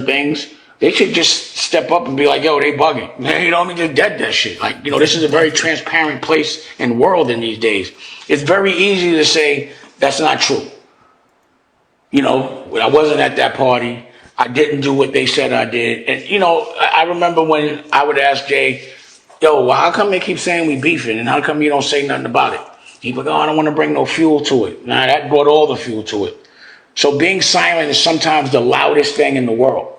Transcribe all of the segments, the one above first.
things, they should just step up and be like, yo, they bugging. You know what I mean? Just dead that shit. Like, this is a very transparent place and world in these days. It's very easy to say that's not true. I wasn't at that party. I didn't do what they said I did. And, I remember when I would ask Jay, yo, well, how come they keep saying we beefing? And how come you don't say nothing about it? He'd be like, oh, I don't want to bring no fuel to it. Nah, that brought all the fuel to it. So being silent is sometimes the loudest thing in the world.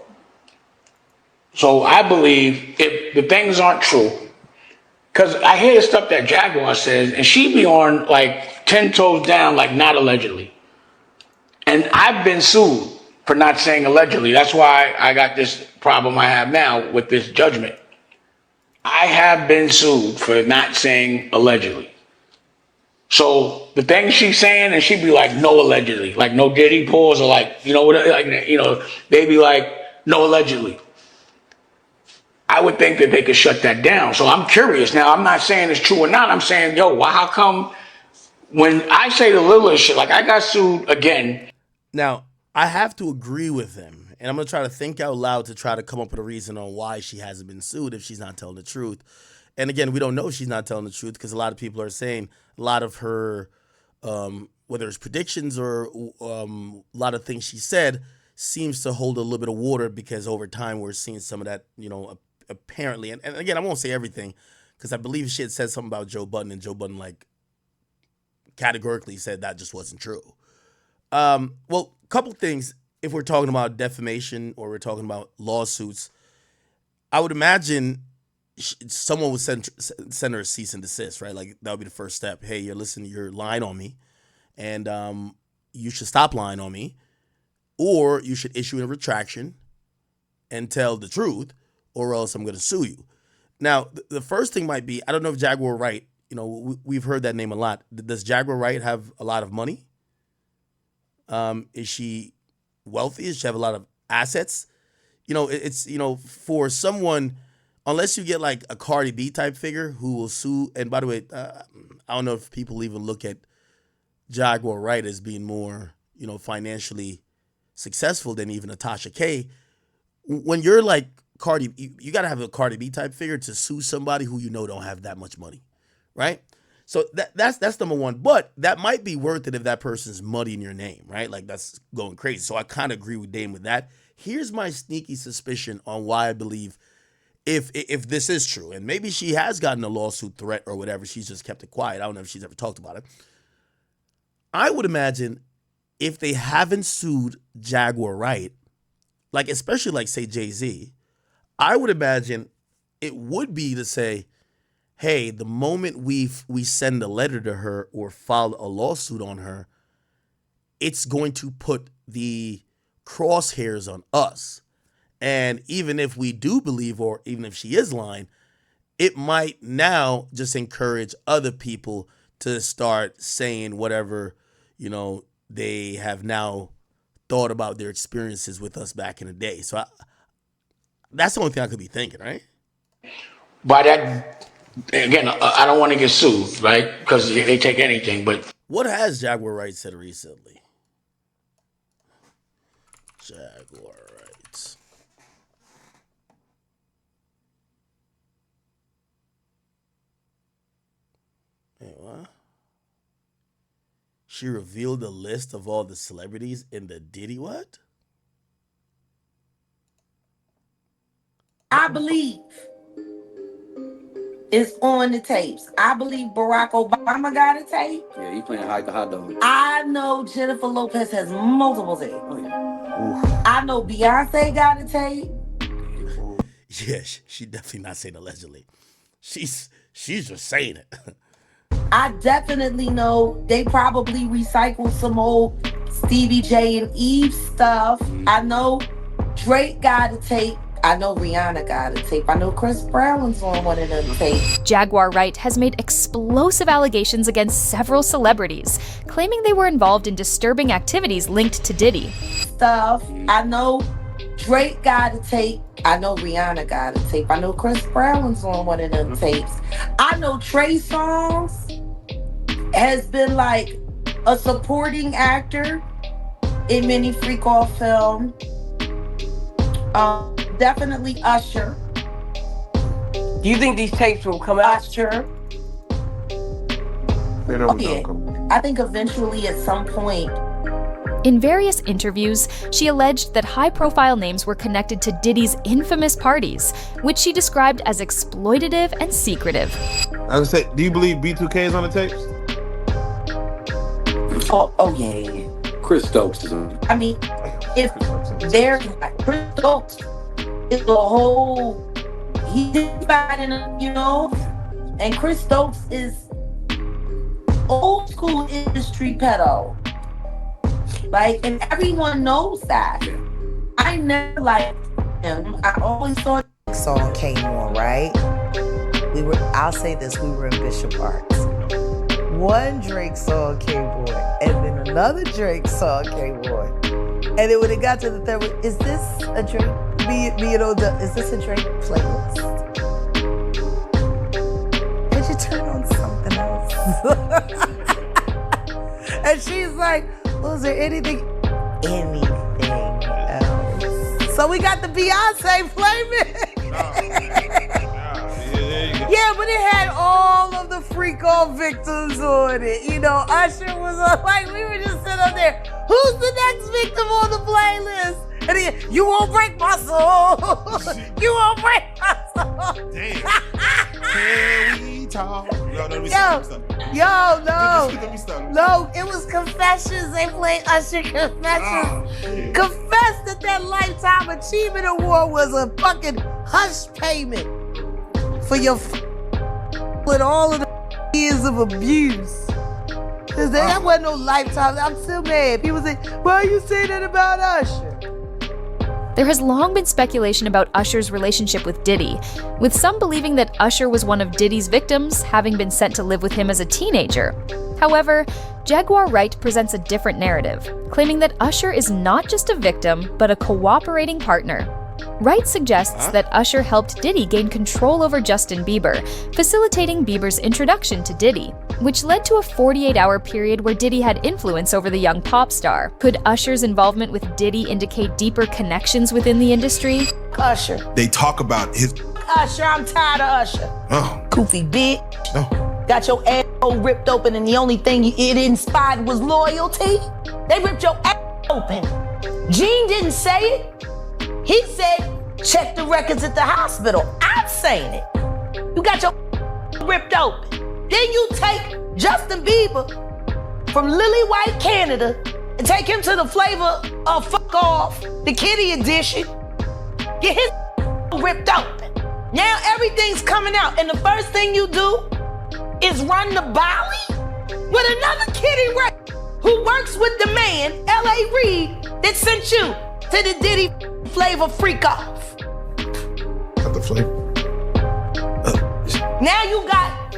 So I believe if the things aren't true, because I hear the stuff that Jaguar says, and she be on like 10 toes down, like not allegedly. And I've been sued for not saying allegedly. That's why I got this problem I have now with this judgment. I have been sued for not saying allegedly. So the things she's saying, and she'd be like, no allegedly, like no Diddy pause, or like, they be like, no allegedly. I would think that they could shut that down. So I'm curious. Now, I'm not saying it's true or not. I'm saying, yo, well, how come when I say the littlest shit, like I got sued again. Now, I have to agree with them. And I'm going to try to think out loud to try to come up with a reason on why she hasn't been sued if she's not telling the truth. And again, we don't know if she's not telling the truth because a lot of people are saying a lot of her, whether it's predictions or a lot of things she said, seems to hold a little bit of water because over time we're seeing some of that, apparently. And again, I won't say everything because I believe she had said something about Joe Budden, and Joe Budden, like, categorically said that just wasn't true. Well, a couple things. If we're talking about defamation or we're talking about lawsuits, I would imagine someone would send her a cease and desist, right? Like that would be the first step. Hey, you're lying on me, and you should stop lying on me, or you should issue a retraction and tell the truth, or else I'm going to sue you. Now, the first thing might be, I don't know if Jaguar Wright, we've heard that name a lot. Does Jaguar Wright have a lot of money? Is she wealthy? Does she have a lot of assets? It's, for someone, unless you get like a Cardi B type figure who will sue. And by the way, I don't know if people even look at Jaguar Wright as being more, financially successful than even a Tasha K. When you're like Cardi, you got to have a Cardi B type figure to sue somebody who don't have that much money, right? So that's number one. But that might be worth it if that person's muddying your name, right? Like that's going crazy. So I kind of agree with Dame with that. Here's my sneaky suspicion on why I believe if this is true, and maybe she has gotten a lawsuit threat or whatever, she's just kept it quiet. I don't know if she's ever talked about it. I would imagine if they haven't sued Jaguar Wright, like especially like say Jay-Z, I would imagine it would be to say, hey, the moment we send a letter to her or file a lawsuit on her, it's going to put the crosshairs on us. And even if we do believe, or even if she is lying, it might now just encourage other people to start saying whatever, they have now thought about their experiences with us back in the day. So that's the only thing I could be thinking, right? By that, again, I don't want to get sued, right? Because they take anything, but. What has Jaguar Wright said recently? Jaguar Wright. Hey, what? She revealed a list of all the celebrities in the Diddy what? I believe it's on the tapes. I believe Barack Obama got a tape. Yeah, he playing hide the hot dog. I know Jennifer Lopez has multiple tapes. Oh, yeah. Oof. I know Beyonce got a tape. Yeah, she definitely not saying allegedly. She's just saying it. I definitely know they probably recycled some old Stevie J and Eve stuff. I know Drake got a tape. I know Rihanna got a tape. I know Chris Brown's on one of them tapes. Jaguar Wright has made explosive allegations against several celebrities, claiming they were involved in disturbing activities linked to Diddy. Stuff. I know Drake got a tape. I know Rihanna got a tape. I know Chris Brown's on one of them tapes. I know Trey Songz has been like a supporting actor in many freak-off films. Definitely Usher. Do you think these tapes will come out? Usher. They Oh don't yeah. come. I think eventually at some point. In various interviews, she alleged that high-profile names were connected to Diddy's infamous parties, which she described as exploitative and secretive. I was gonna say, do you believe B2K is on the tapes? Oh yeah. Chris Stokes is on. I mean, if there's Chris Stokes is a whole he's fighting, and Chris Stokes is old school industry pedo. Like, and everyone knows that. I never liked him. I always thought song came on, right? I'll say this, we were in Bishop Arts. One Drake song came on, and then another Drake song came on. And then when it got to the third one, is this a Drake? Is this a Drake playlist? Could you turn on something else? And she's like, was there anything else? So we got the Beyonce playlist. Yeah, but it had all of the freak off victims on it. Usher was on, like, we were just sitting up there. Who's the next victim on the playlist? And then, you won't break my soul. You won't break my soul. Damn. Can we talk? No, it was Confessions. They played Usher Confessions. Confess that Lifetime Achievement Award was a fucking hush payment for your with all of the years of abuse. Cause that wasn't no Lifetime. I'm still mad. People say, why you say that about Usher? There has long been speculation about Usher's relationship with Diddy, with some believing that Usher was one of Diddy's victims, having been sent to live with him as a teenager. However, Jaguar Wright presents a different narrative, claiming that Usher is not just a victim, but a cooperating partner. Wright suggests that Usher helped Diddy gain control over Justin Bieber, facilitating Bieber's introduction to Diddy, which led to a 48-hour period where Diddy had influence over the young pop star. Could Usher's involvement with Diddy indicate deeper connections within the industry? Usher. They talk about his. Usher, I'm tired of Usher. Oh. Goofy bitch. Oh. Got your asshole ripped open and the only thing it inspired was loyalty? They ripped your ass open. Gene didn't say it. He said, check the records at the hospital. I'm saying it. You got your ripped open. Then you take Justin Bieber from Lily White, Canada, and take him to the Flavor of Fuck Off, the Kitty edition. Get his ripped open. Now everything's coming out, and the first thing you do is run the Bali with another Kitty Ray who works with the man, L.A. Reid, that sent you to the Diddy Flavor Freak Off. Not the flavor. Now you got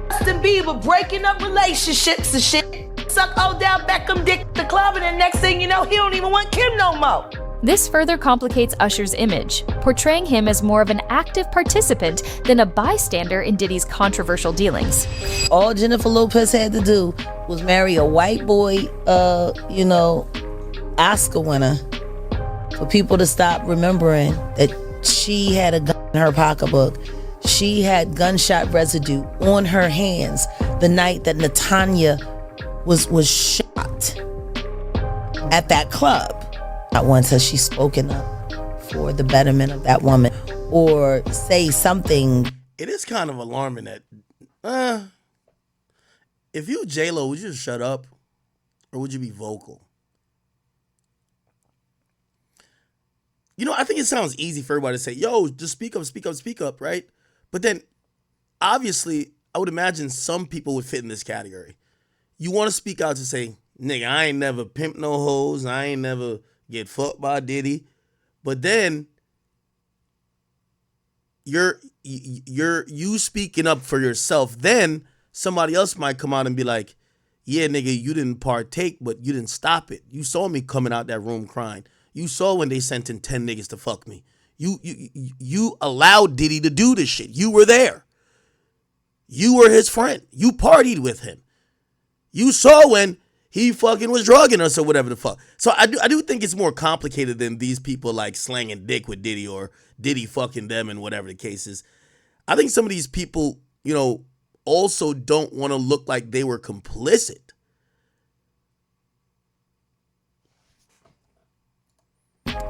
Justin Bieber breaking up relationships and shit. Suck Odell Beckham dick at the club, and the next thing you know, he don't even want Kim no more. This further complicates Usher's image, portraying him as more of an active participant than a bystander in Diddy's controversial dealings. All Jennifer Lopez had to do was marry a white boy, Oscar winner, for people to stop remembering that she had a gun in her pocketbook. She had gunshot residue on her hands the night that Natanya was shot at that club. Not once has she spoken up for the betterment of that woman or say something. It is kind of alarming that, if you J-Lo, would you just shut up or would you be vocal? I think it sounds easy for everybody to say, yo, just speak up, right? But then, obviously, I would imagine some people would fit in this category. You want to speak out to say, nigga, I ain't never pimped no hoes, I ain't never get fucked by Diddy. But then, you speaking up for yourself, then somebody else might come out and be like, yeah, nigga, you didn't partake, but you didn't stop it. You saw me coming out that room crying. You saw when they sent in 10 niggas to fuck me. You allowed Diddy to do this shit. You were there. You were his friend. You partied with him. You saw when he fucking was drugging us or whatever the fuck. So I do think it's more complicated than these people like slanging dick with Diddy or Diddy fucking them and whatever the case is. I think some of these people, you know, also don't want to look like they were complicit.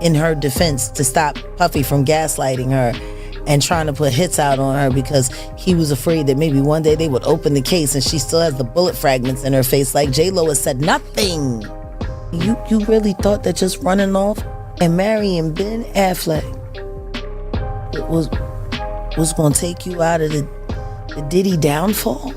In her defense, to stop Puffy from gaslighting her and trying to put hits out on her because he was afraid that maybe one day they would open the case and she still has the bullet fragments in her face like J-Lo has said nothing. You really thought that just running off and marrying Ben Affleck was going to take you out of the Diddy downfall?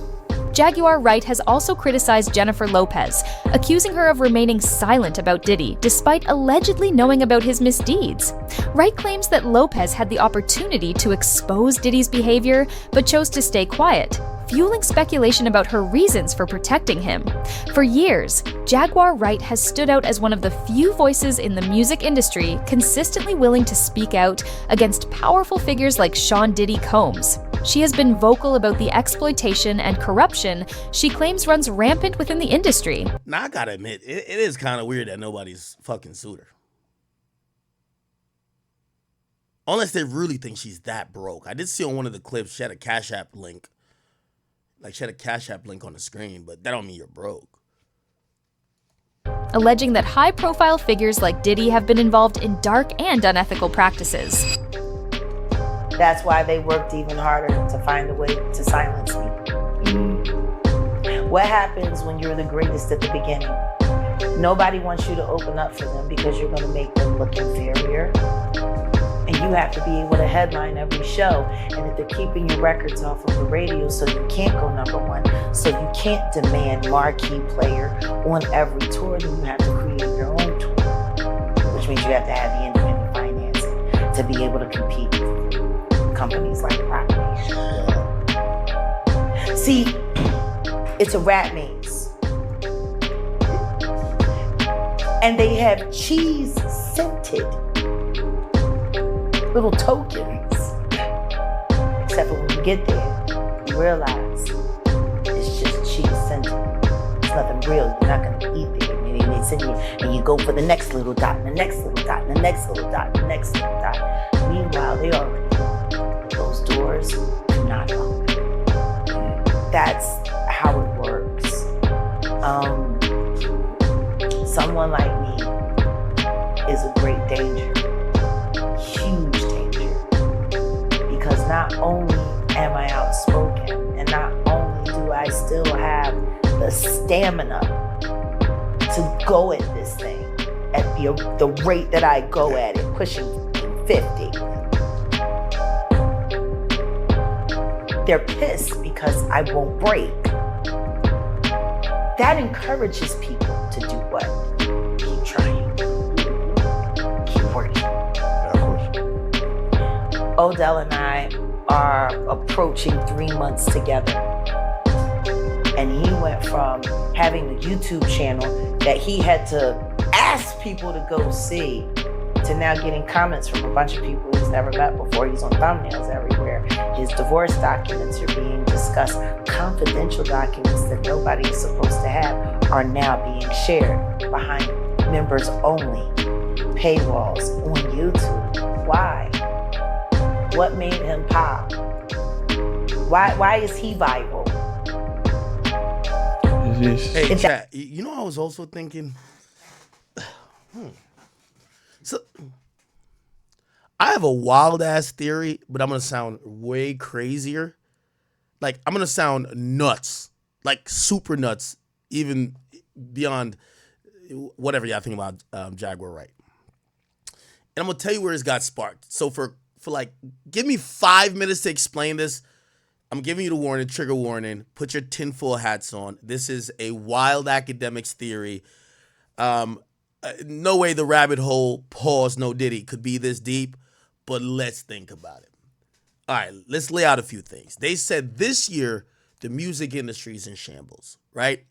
Jaguar Wright has also criticized Jennifer Lopez, accusing her of remaining silent about Diddy despite allegedly knowing about his misdeeds. Wright claims that Lopez had the opportunity to expose Diddy's behavior but chose to stay quiet, fueling speculation about her reasons for protecting him. For years, Jaguar Wright has stood out as one of the few voices in the music industry consistently willing to speak out against powerful figures like Sean Diddy Combs. She has been vocal about the exploitation and corruption she claims runs rampant within the industry. Now, I gotta admit, it is kind of weird that nobody's fucking sued her. Unless they really think she's that broke. I did see on one of the clips, she had a Cash App link. Like, she had a Cash App link on the screen, but that don't mean you're broke. Alleging that high-profile figures like Diddy have been involved in dark and unethical practices. That's why they worked even harder to find a way to silence me. What happens when you're the greatest at the beginning? Nobody wants you to open up for them because you're going to make them look inferior. And you have to be able to headline every show. And if they're keeping your records off of the radio so you can't go #1, so you can't demand marquee player on every tour, then you have to create your own tour. Which means you have to have the independent financing to be able to compete with companies like Roc Nation. See, it's a rat maze. And they have cheese scented little tokens. Except for when you get there, you realize it's just cheese scented. It's nothing real. You're not going to eat there. And they send you, and you go for the next little dot, and the next little dot, and the next little dot, and the next little dot. Meanwhile, they already know those doors do not open. That's how it works. Someone like me is a great danger. Huge danger. Because not only am I outspoken, and not only do I still have the stamina to go at this thing at the rate that I go at it, pushing 50. They're pissed because I won't break. That encourages people to do what? Keep trying. Keep working. Yeah, of course. Odell and I are approaching 3 months together. And he went from having a YouTube channel that he had to ask people to go see to now getting comments from a bunch of people he's never met before. He's on thumbnails everywhere. His divorce documents are being discussed. Confidential documents that nobody is supposed to have are now being shared behind members only paywalls on YouTube. Why? What made him pop? Why is he viral? Hey, chat, you know, I was also thinking, so I have a wild ass theory, but I'm gonna sound way crazier. Like, I'm gonna sound nuts, like super nuts, even beyond whatever y'all think about Jaguar Wright. And I'm gonna tell you where it's got sparked. So for like, give me 5 minutes to explain this. I'm giving you the warning, trigger warning. Put your tinfoil hats on. This is a wild academics theory. No way the rabbit hole, pause, no Diddy, could be this deep, but let's think about it. All right, let's lay out a few things. They said this year, the music industry is in shambles, right?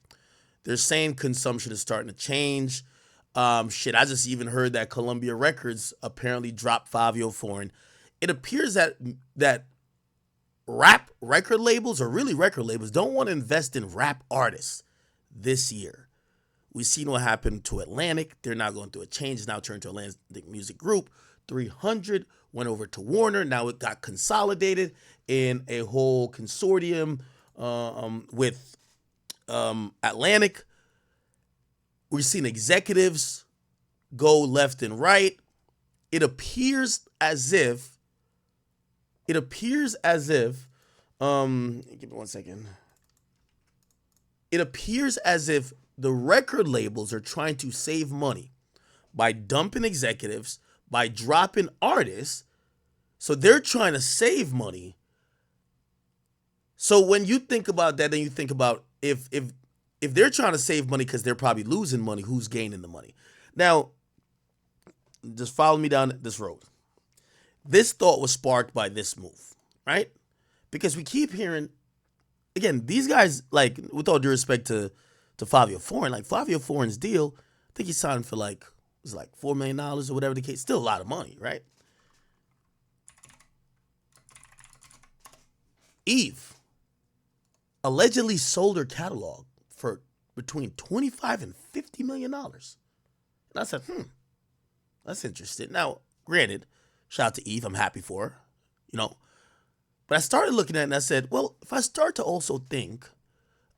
They're saying consumption is starting to change. I just even heard that Columbia Records apparently dropped Fabio Foreign. It appears that rap record labels, or really record labels, don't want to invest in rap artists this year, We've seen what happened to Atlantic. They're now going through a change. It's now turned to Atlantic Music Group. 300 went over to Warner. Now it got consolidated in a whole consortium with Atlantic. We've seen executives go left and right. It appears as if, give me 1 second. It appears as if the record labels are trying to save money by dumping executives, by dropping artists. So they're trying to save money. So when you think about that, then you think about if they're trying to save money because they're probably losing money, who's gaining the money? Now, just follow me down this road. This thought was sparked by this move, right? Because we keep hearing, again, these guys, like, with all due respect to Fabio Foreign, like Fabio Foreign's deal, I think he signed for like, it was like $4 million or whatever the case. Still a lot of money, right? Eve allegedly sold her catalog for between $25 and $50 million. And I said, that's interesting. Now, granted, shout out to Eve, I'm happy for her, But I started looking at it and I said, well, if I start to also think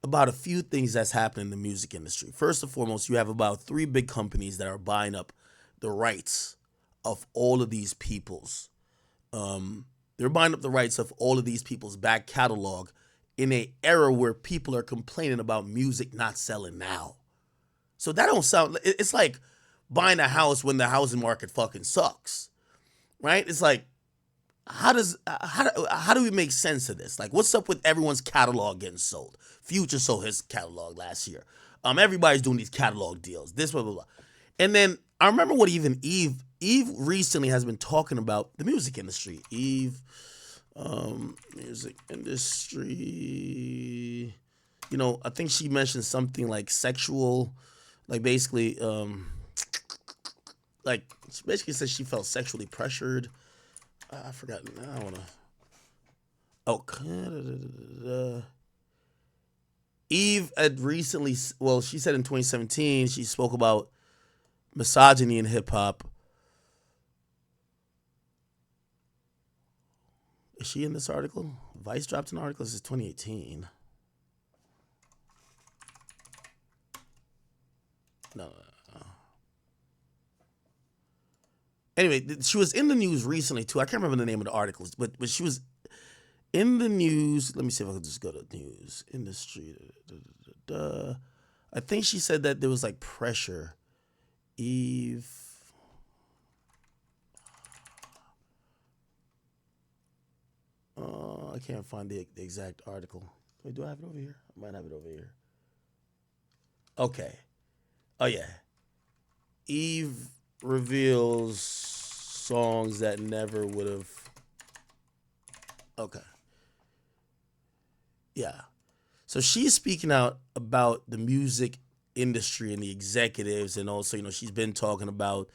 about a few things that's happening in the music industry. First and foremost, you have about 3 big companies that are buying up the rights of all of these people's. They're buying up the rights of all of these people's back catalog in an era where people are complaining about music not selling now. So that don't sound, it's like buying a house when the housing market fucking sucks, right? It's like, how do we make sense of this? Like, what's up with everyone's catalog getting sold? Future sold his catalog last year. Everybody's doing these catalog deals. This blah blah blah. And then I remember what even Eve recently has been talking about the music industry. Eve, music industry. I think she mentioned something like sexual, like basically, like she basically said she felt sexually pressured. I forgot. I don't want to. Eve had recently, well, she said in 2017, she spoke about misogyny in hip hop. Is she in this article? Vice dropped an article. This is 2018. No. Anyway, she was in the news recently, too. I can't remember the name of the articles, but she was in the news. Let me see if I can just go to news industry. I think she said that there was like pressure. Eve. I can't find the exact article. Wait, do I have it over here? I might have it over here. Okay. Oh, yeah. Eve reveals songs that never would have. Okay. Yeah. So she's speaking out about the music industry and the executives, and also, she's been talking about,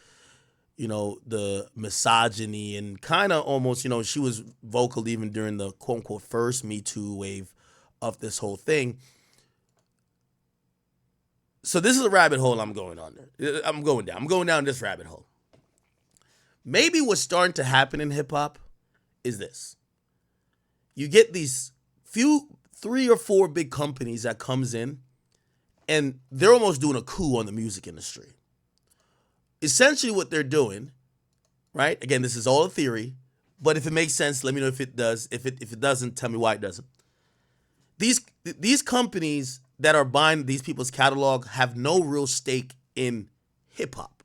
the misogyny and kind of almost, she was vocal even during the quote unquote first Me Too wave of this whole thing. So this is a rabbit hole I'm going on there. I'm going down this rabbit hole. Maybe what's starting to happen in hip hop is this. You get these 3 or 4 big companies that comes in, and they're almost doing a coup on the music industry. Essentially what they're doing, right? Again, this is all a theory, but if it makes sense, let me know if it does. If it doesn't, tell me why it doesn't. These companies that are buying these people's catalog have no real stake in hip hop.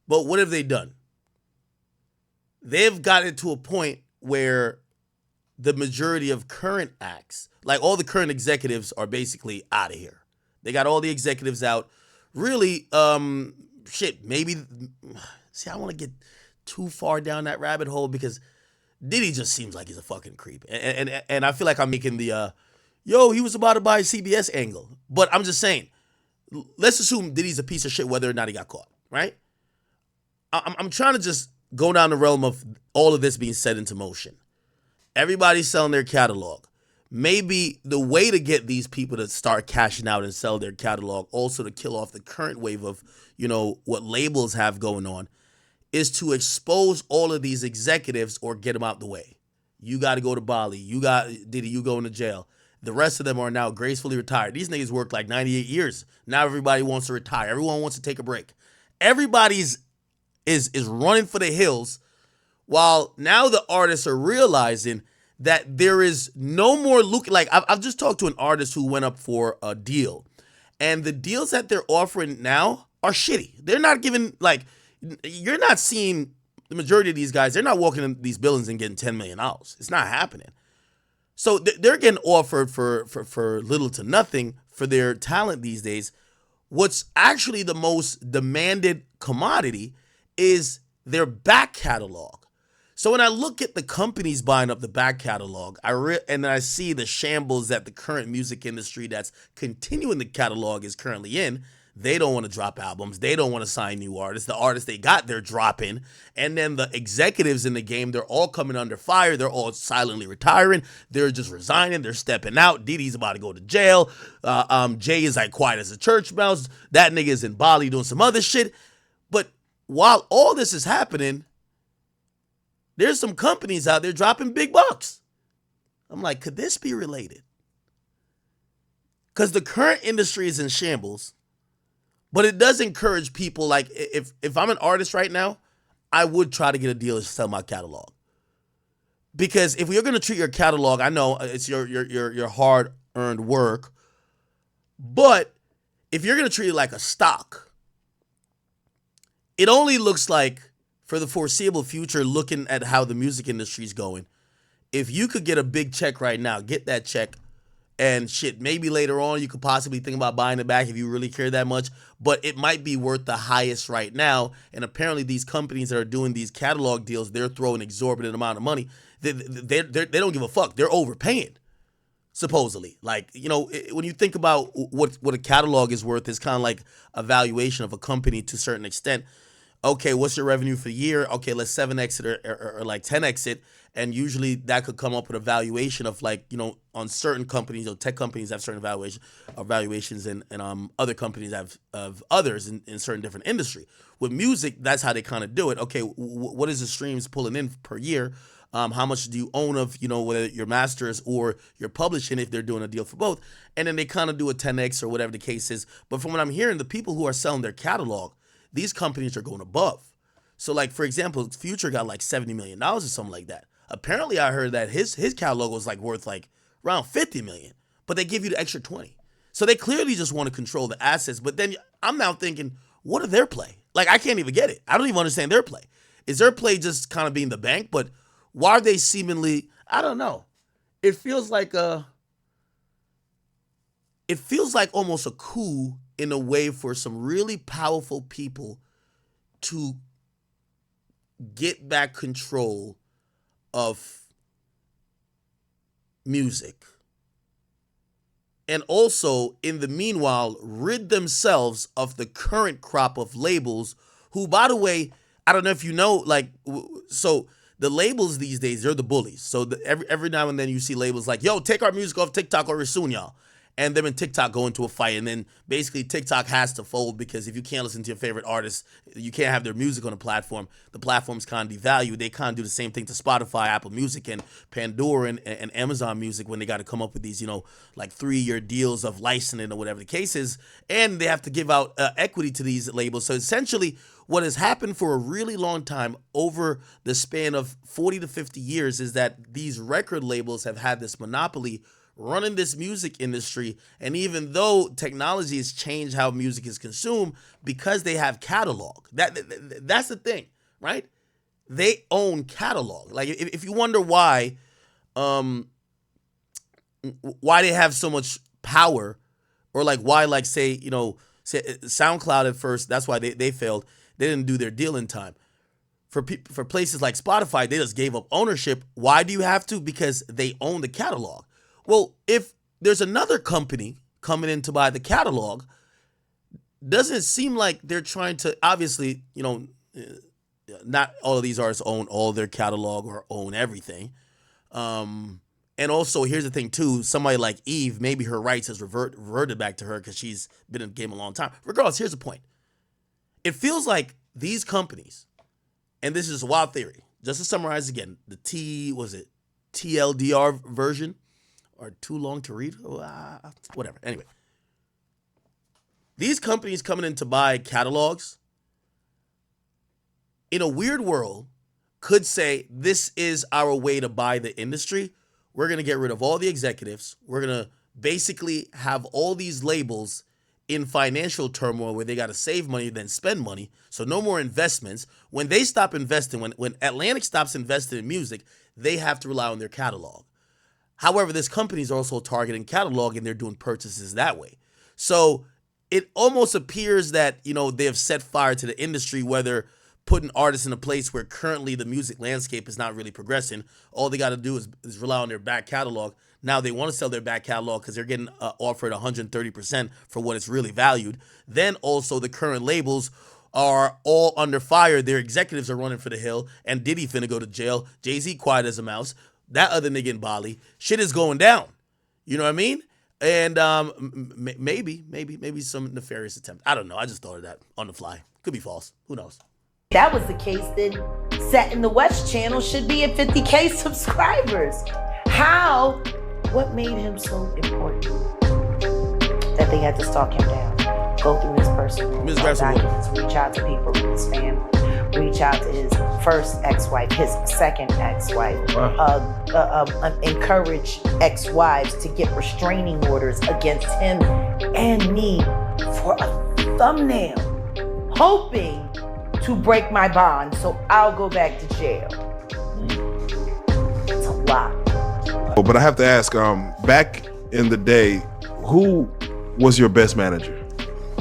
But what have they done? They've gotten to a point where the majority of current acts, like all the current executives, are basically out of here. They got all the executives out. Really, maybe. See, I don't want to get too far down that rabbit hole because Diddy just seems like he's a fucking creep. And I feel like I'm making the, he was about to buy CBS angle. But I'm just saying, let's assume Diddy's a piece of shit whether or not he got caught, right? I'm trying to just go down the realm of all of this being set into motion. Everybody's selling their catalog. maybe the way to get these people to start cashing out and sell their catalog, also to kill off the current wave of, what labels have going on, is to expose all of these executives or get them out the way. You got to go to Bali. You got Diddy, you going to jail. The rest of them are now gracefully retired. These niggas worked like 98 years. Now everybody wants to retire. Everyone wants to take a break. Everybody's is running for the hills, while now the artists are realizing that there is no more look. Like I've just talked to an artist who went up for a deal, and the deals that they're offering now are shitty. They're not giving, like, you're not seeing the majority of these guys. They're not walking in these buildings and getting $10 million. It's not happening. So they're getting offered for little to nothing for their talent these days. What's actually the most demanded commodity is their back catalog. So when I look at the companies buying up the back catalog, and then I see the shambles that the current music industry that's continuing the catalog is currently in. They don't want to drop albums. They don't want to sign new artists. The artists they got, they're dropping. And then the executives in the game, they're all coming under fire. They're all silently retiring. They're just resigning. They're stepping out. Diddy's about to go to jail. Jay is like quiet as a church mouse. That nigga is in Bali doing some other shit. But while all this is happening, there's some companies out there dropping big bucks. I'm like, could this be related? Because the current industry is in shambles. But it does encourage people, like, if I'm an artist right now, I would try to get a deal to sell my catalog. Because if you're going to treat your catalog, I know it's your hard-earned work, but if you're going to treat it like a stock, it only looks like, for the foreseeable future, looking at how the music industry is going, if you could get a big check right now, get that check, and shit, maybe later on you could possibly think about buying it back if you really care that much, but it might be worth the highest right now. And apparently these companies that are doing these catalog deals, they're throwing exorbitant amount of money. They don't give a fuck. They're overpaying, supposedly. Like, when you think about what a catalog is worth, it's kind of like a valuation of a company to a certain extent. Okay, what's your revenue for the year? Okay, let's 7x it or like 10x it. And usually that could come up with a valuation of, like, on certain companies, tech companies have certain valuations and other companies have others in certain different industry. With music, that's how they kind of do it. Okay, what is the streams pulling in per year? How much do you own of, whether your masters or your publishing, if they're doing a deal for both? And then they kind of do a 10x or whatever the case is. But from what I'm hearing, the people who are selling their catalog, these companies are going above. So, like, for example, Future got like $70 million or something like that. Apparently, I heard that his catalog was like worth like around $50 million, but they give you the extra 20. So they clearly just want to control the assets. But then I'm now thinking, what are their play? Like, I can't even get it. I don't even understand their play. Is their play just kind of being the bank? But why are they seemingly? I don't know. It feels like almost a coup in a way for some really powerful people to get back control of music, and also in the meanwhile rid themselves of the current crop of labels who, by the way, I don't know if you know, like, so the labels these days, they're the bullies. So every now and then you see labels like, yo, take our music off TikTok or we're soon y'all. And them and TikTok go into a fight, and then basically TikTok has to fold, because if you can't listen to your favorite artist, you can't have their music on the platform. The platform's kind of devalued. They kind of do the same thing to Spotify, Apple Music, and Pandora and Amazon Music when they got to come up with these, like 3-year deals of licensing or whatever the case is. And they have to give out equity to these labels. So essentially, what has happened for a really long time over the span of 40 to 50 years is that these record labels have had this monopoly running this music industry. And even though technology has changed how music is consumed, because they have catalog, that's the thing, right? They own catalog. Like, if you wonder why they have so much power, or like why, like, say SoundCloud at first, that's why they failed. They didn't do their deal in time. For places like Spotify, they just gave up ownership. Why do you have to? Because they own the catalog. Well, if there's another company coming in to buy the catalog, doesn't it seem like they're trying to, obviously, not all of these artists own all their catalog or own everything. And also, here's the thing too, somebody like Eve, maybe her rights has reverted back to her because she's been in the game a long time. Regardless, here's the point. It feels like these companies, and this is a wild theory, just to summarize again, the TLDR version, or too long to read? Whatever. Anyway. These companies coming in to buy catalogs, in a weird world, could say, this is our way to buy the industry. We're going to get rid of all the executives. We're going to basically have all these labels in financial turmoil where they got to save money, then spend money. So no more investments. When they stop investing, when Atlantic stops investing in music, they have to rely on their catalog. However, this company is also targeting catalog and they're doing purchases that way. So it almost appears that, you know, they have set fire to the industry, whether putting artists in a place where currently the music landscape is not really progressing. All they got to do is rely on their back catalog. Now they want to sell their back catalog because they're getting offered 130% for what it's really valued. Then also the current labels are all under fire. Their executives are running for the hill, and Diddy finna go to jail. Jay-Z quiet as a mouse. That other nigga in Bali. Shit is going down. You know what I mean? And maybe some nefarious attempt. I don't know. I just thought of that on the fly. Could be false. Who knows? That was the case, then Set in the West channel should be at 50K subscribers. How? What made him so important that they had to stalk him down? Go through his personal documents, reach out to people in his family, reach out to his first ex-wife, his second ex-wife, encourage ex-wives to get restraining orders against him and me for a thumbnail, hoping to break my bond so I'll go back to jail. It's a lot. But I have to ask, back in the day, who was your best manager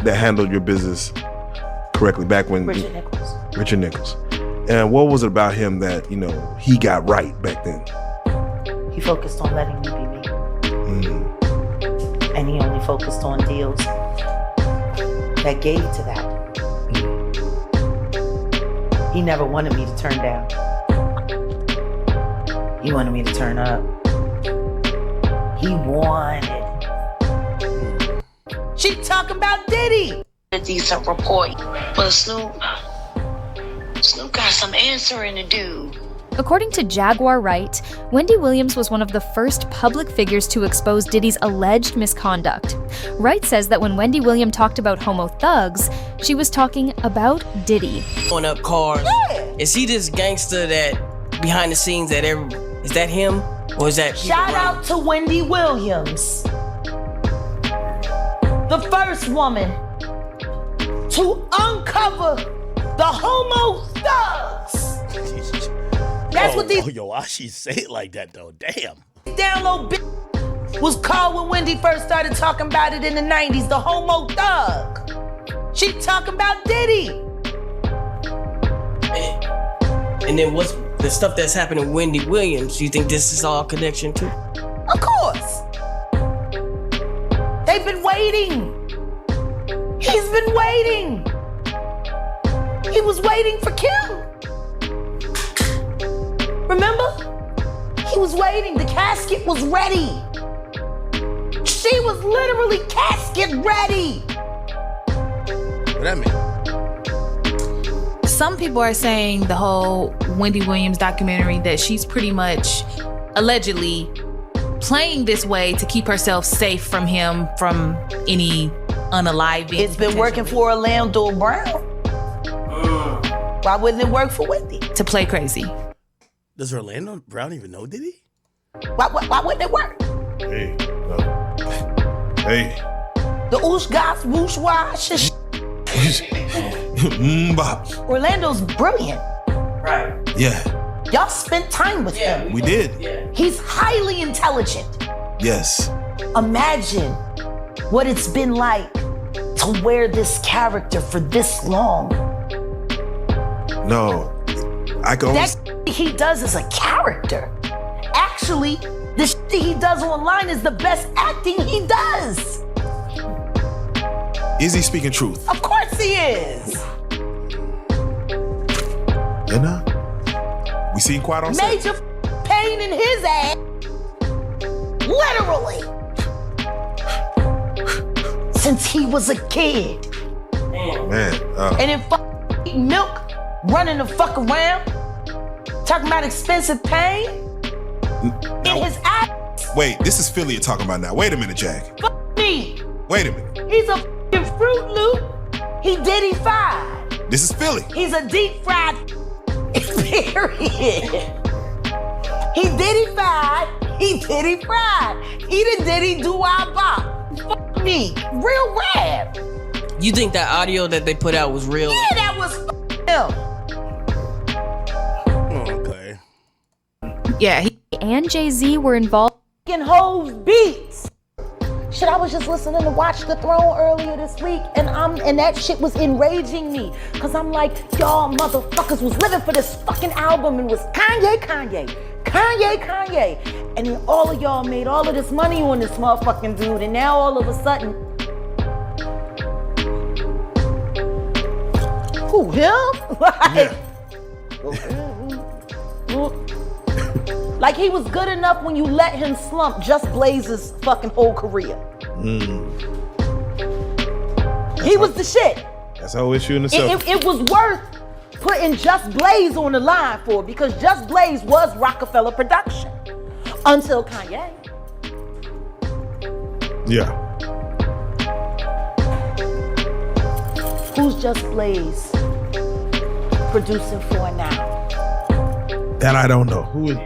that handled your business correctly back when? Richard Nichols. Richard Nichols. And what was it about him that, you know, he got right back then? He focused on letting me be me. And he only focused on deals that gave to that. He never wanted me to turn down. He wanted me to turn up. He wanted. She talking about Diddy. A decent report, but Snoop got some answering to do. According to Jaguar Wright, Wendy Williams was one of the first public figures to expose Diddy's alleged misconduct. Wright says that when Wendy Williams talked about homo thugs, she was talking about Diddy. Going up cars. Yeah. Is he this gangster that behind the scenes that is that him? Or is that Shout out to Wendy Williams, the first woman to uncover the homo thugs. That's what these why she say it like that though? Damn. down low bitch was called when Wendy first started talking about it in the 90s, the homo thug. She talking about Diddy. And then what's the stuff that's happening to Wendy Williams? You think this is all connection too? Of course. They've been waiting. He's been waiting. He was waiting for Kim. Remember? He was waiting. The casket was ready. She was literally casket ready. What that mean? Some people are saying the whole Wendy Williams documentary that she's pretty much allegedly playing this way to keep herself safe from him, from any unaliving. It's been working for Orlando Brown. Why wouldn't it work for Wendy? To play crazy. Does Orlando Brown even know Diddy? Why wouldn't it work? Hey. Hey. The oosh gosh whoosh wash. Orlando's brilliant. Right. Yeah. Y'all spent time with him. We did. Yeah. He's highly intelligent. Yes. Imagine what it's been like to wear this character for this long. No. I can only... That he does is a character. Actually, the shit he does online is the best acting he does. Is he speaking truth? Of course he is. You know? We seen Quiet on set. Major pain in his ass. Literally. Since he was a kid. Man. And then eating milk, running the fuck around, talking about expensive pain in his ass. Wait, this is Philly you're talking about now. Wait a minute, Jack. Fuck me. Wait a minute. He's a fucking Fruit Loop. He Diddy fried. This is Philly. He's a deep fried period. He Diddy fried. He Diddy fried. He the Diddy do-I-bop. Fuck me. Real rap. You think that audio that they put out was real? Yeah, that was him. Okay. Yeah, he And Jay-Z were involved. Fucking Hove beats. Shit, I was just listening to Watch the Throne earlier this week, and that shit was enraging me. Cause I'm like, y'all motherfuckers was living for this fucking album and was Kanye. And then all of y'all made all of this money on this motherfucking dude, and now all of a sudden, who, him? Like he was good enough when you let him slump Just Blaze's fucking whole career. He was the shit. That's a whole issue in itself. It was worth putting Just Blaze on the line for, because Just Blaze was Rockefeller production until Kanye. Yeah. Who's Just Blaze producing for now? That I don't know. Who is?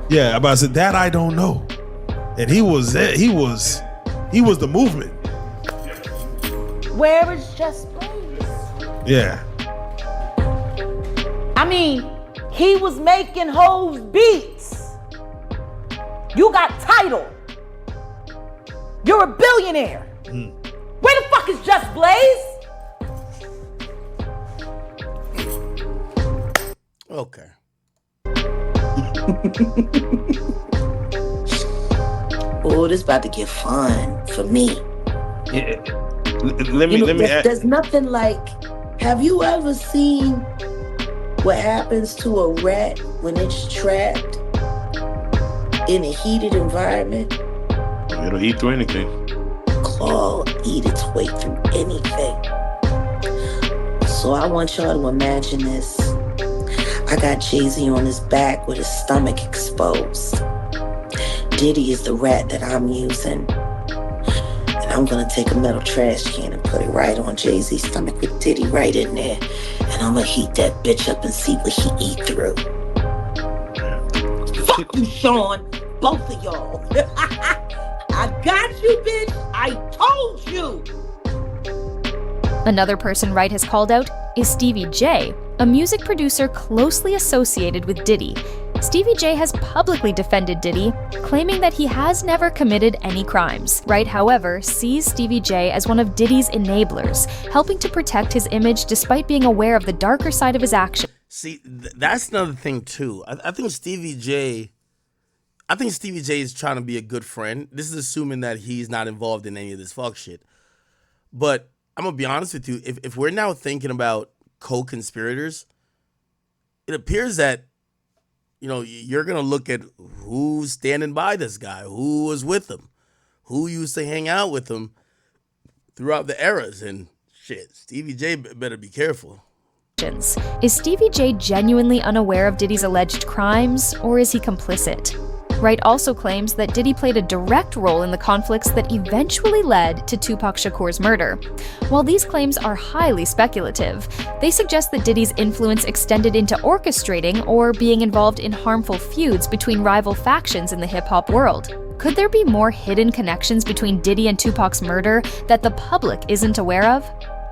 Yeah, I'm about to say that I don't know. And he was it. He was the movement. Where is Just Blaze? Yeah. I mean, he was making Hove's beats. You got Tidal. You're a billionaire. Where the fuck is Just Blaze? Okay. Oh, this about to get fun for me. Yeah. Let me add. There's nothing like. Have you ever seen what happens to a rat when it's trapped in a heated environment? It'll eat through anything. Claw eat its way through anything. So I want y'all to imagine this. I got Jay-Z on his back with his stomach exposed. Diddy is the rat that I'm using. And I'm gonna take a metal trash can and put it right on Jay-Z's stomach with Diddy right in there. And I'm gonna heat that bitch up and see what he eat through. Fuck you, Sean. Both of y'all. I got you, bitch. I told you. Another person Wright has called out is Stevie J, a music producer closely associated with Diddy. Stevie J has publicly defended Diddy, claiming that he has never committed any crimes. Wright, however, sees Stevie J as one of Diddy's enablers, helping to protect his image despite being aware of the darker side of his actions. See, that's another thing too. I think Stevie J is trying to be a good friend. This is assuming that he's not involved in any of this fuck shit. But I'm gonna be honest with you. If we're now thinking about co-conspirators, it appears that, you know, you're gonna look at who's standing by this guy, who was with him, who used to hang out with him throughout the eras, and shit, Stevie J better be careful. Is Stevie J genuinely unaware of Diddy's alleged crimes, or is he complicit? Wright also claims that Diddy played a direct role in the conflicts that eventually led to Tupac Shakur's murder. While these claims are highly speculative, they suggest that Diddy's influence extended into orchestrating or being involved in harmful feuds between rival factions in the hip-hop world. Could there be more hidden connections between Diddy and Tupac's murder that the public isn't aware of?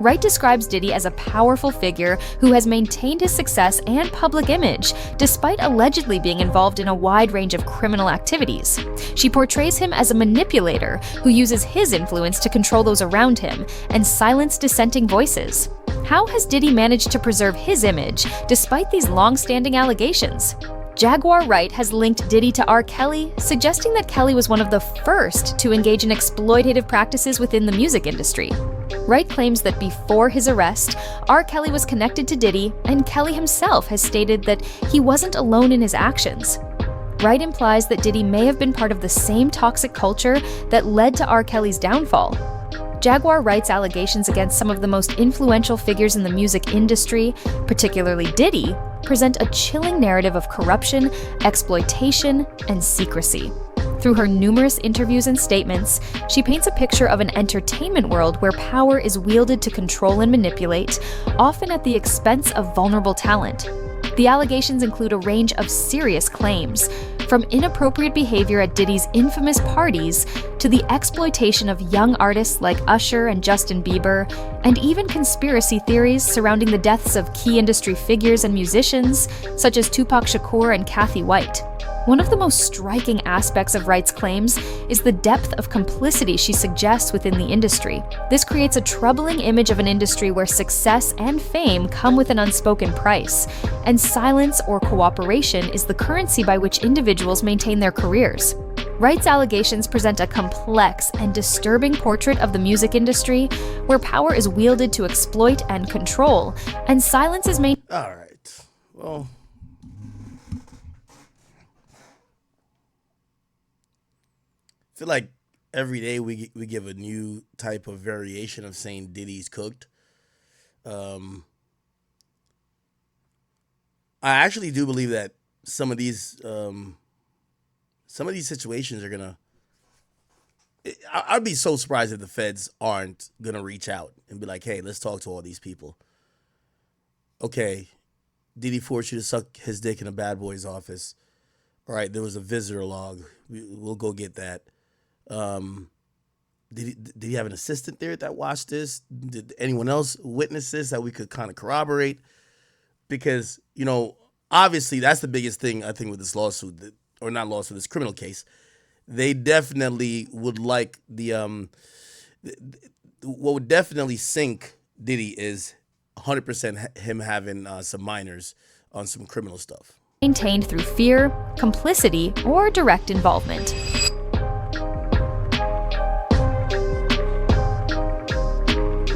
Wright describes Diddy as a powerful figure who has maintained his success and public image, despite allegedly being involved in a wide range of criminal activities. She portrays him as a manipulator who uses his influence to control those around him and silence dissenting voices. How has Diddy managed to preserve his image despite these long-standing allegations? Jaguar Wright has linked Diddy to R. Kelly, suggesting that Kelly was one of the first to engage in exploitative practices within the music industry. Wright claims that before his arrest, R. Kelly was connected to Diddy, and Kelly himself has stated that he wasn't alone in his actions. Wright implies that Diddy may have been part of the same toxic culture that led to R. Kelly's downfall. Jaguar Wright's allegations against some of the most influential figures in the music industry, particularly Diddy, present a chilling narrative of corruption, exploitation, and secrecy. Through her numerous interviews and statements, she paints a picture of an entertainment world where power is wielded to control and manipulate, often at the expense of vulnerable talent. The allegations include a range of serious claims, from inappropriate behavior at Diddy's infamous parties to the exploitation of young artists like Usher and Justin Bieber, and even conspiracy theories surrounding the deaths of key industry figures and musicians such as Tupac Shakur and Kathy White. One of the most striking aspects of Wright's claims is the depth of complicity she suggests within the industry. This creates a troubling image of an industry where success and fame come with an unspoken price, and silence or cooperation is the currency by which individuals maintain their careers. Wright's allegations present a complex and disturbing portrait of the music industry, where power is wielded to exploit and control, and silence is maintained. All right. Well, I feel like every day we give a new type of variation of saying Diddy's cooked. I actually do believe that some of these situations are gonna. I'd be so surprised if the feds aren't gonna reach out and be like, "Hey, let's talk to all these people." Okay, Diddy forced you to suck his dick in a bad boy's office. All right, there was a visitor log. We'll go get that. Did he have an assistant there that watched this? Did anyone else witness this that we could kind of corroborate? Because, obviously that's the biggest thing I think with this lawsuit, or not lawsuit, this criminal case. They definitely would like what would definitely sink Diddy is 100% him having some minors on some criminal stuff. Maintained through fear, complicity, or direct involvement.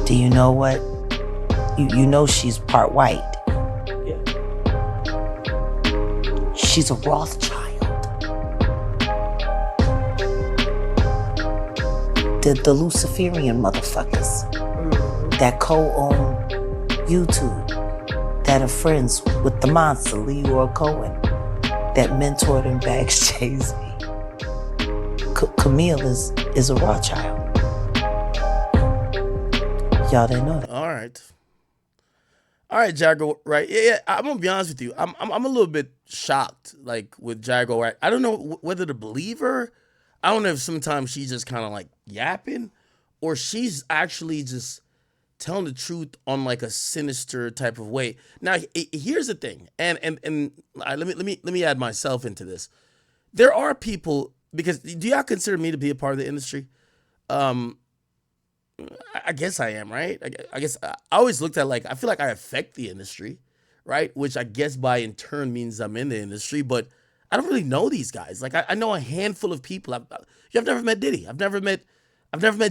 Do you know what? You know she's part white. Yeah. She's a Rothschild. The Luciferian motherfuckers that co-own YouTube, that are friends with the monster, Leroy Cohen, that mentored and bags Jay-Z. Camille is a Rothschild. Y'all didn't know that. All right, Jaguar Wright. Yeah, I'm gonna be honest with you. I'm a little bit shocked, like with Jaguar Wright. I don't know whether to believe her. I don't know if sometimes she's just kind of like yapping, or she's actually just telling the truth on like a sinister type of way. Now, here's the thing, and let me add myself into this. There are people, because do y'all consider me to be a part of the industry? I guess I am, right? I guess I always looked at, like, I feel like I affect the industry, right? Which I guess by in turn means I'm in the industry, but I don't really know these guys. Like, I know a handful of people. I've never met Diddy. I've never met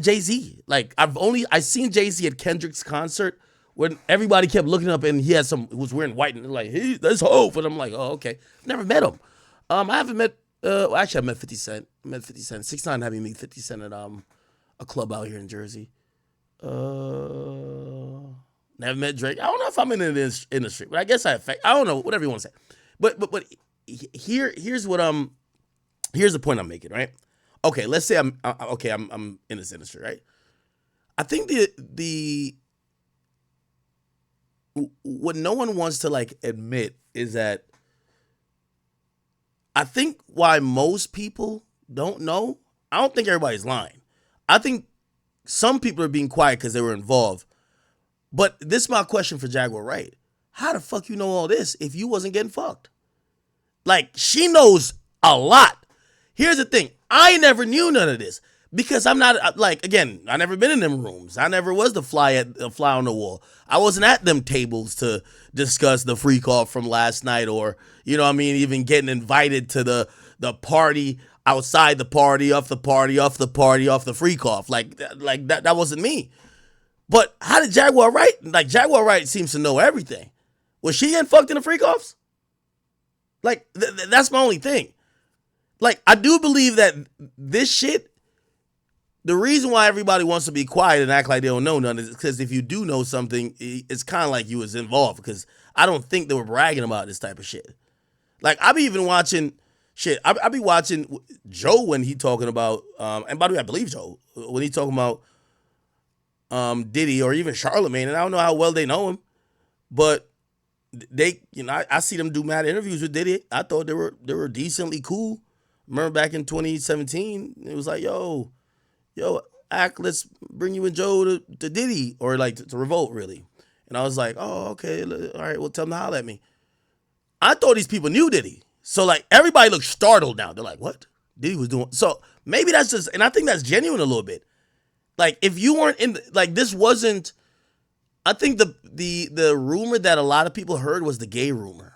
Jay-Z. Like, I seen Jay-Z at Kendrick's concert when everybody kept looking up and he was wearing white and like, hey, that's Hov. And I'm like, oh, okay. I've never met him. I haven't met, actually I met 50 Cent. I met 50 Cent. 6ix9ine had me meet 50 Cent at a club out here in Jersey. Never met Drake. I don't know if I'm in the industry, but I guess I don't know, whatever you want to say. But here's the point I'm making, right? Okay, let's say I'm in this industry, right? I think what no one wants to like admit is that I think why most people don't know, I don't think everybody's lying. I think some people are being quiet because they were involved. But this is my question for Jaguar Wright. How the fuck you know all this if you wasn't getting fucked? Like, she knows a lot. Here's the thing. I never knew none of this because I'm not, like, again, I never been in them rooms. I never was the fly on the wall. I wasn't at them tables to discuss the freak off from last night, or, you know what I mean, even getting invited to the party, outside the party, off the party, off the party, off the freak off. Like that wasn't me. But how did Jaguar Wright? Like, Jaguar Wright seems to know everything. Was she getting fucked in the freak offs? Like, that's my only thing. Like, I do believe that this shit, the reason why everybody wants to be quiet and act like they don't know nothing is because if you do know something, it's kind of like you was involved, because I don't think they were bragging about this type of shit. Like, I be even watching shit. I be watching Joe when he talking about, and by the way, I believe Joe, when he talking about Diddy or even Charlemagne, and I don't know how well they know him, but they, I see them do mad interviews with Diddy. I thought they were decently cool. Remember back in 2017, it was like, yo, let's bring you and Joe to Diddy, or like to Revolt, really. And I was like, oh, okay, all right, well, tell them to holler at me. I thought these people knew Diddy. So, like, everybody looks startled now. They're like, what? Diddy was doing. So, maybe that's just, and I think that's genuine a little bit. Like, if you weren't in, like, this wasn't, I think the rumor that a lot of people heard was the gay rumor.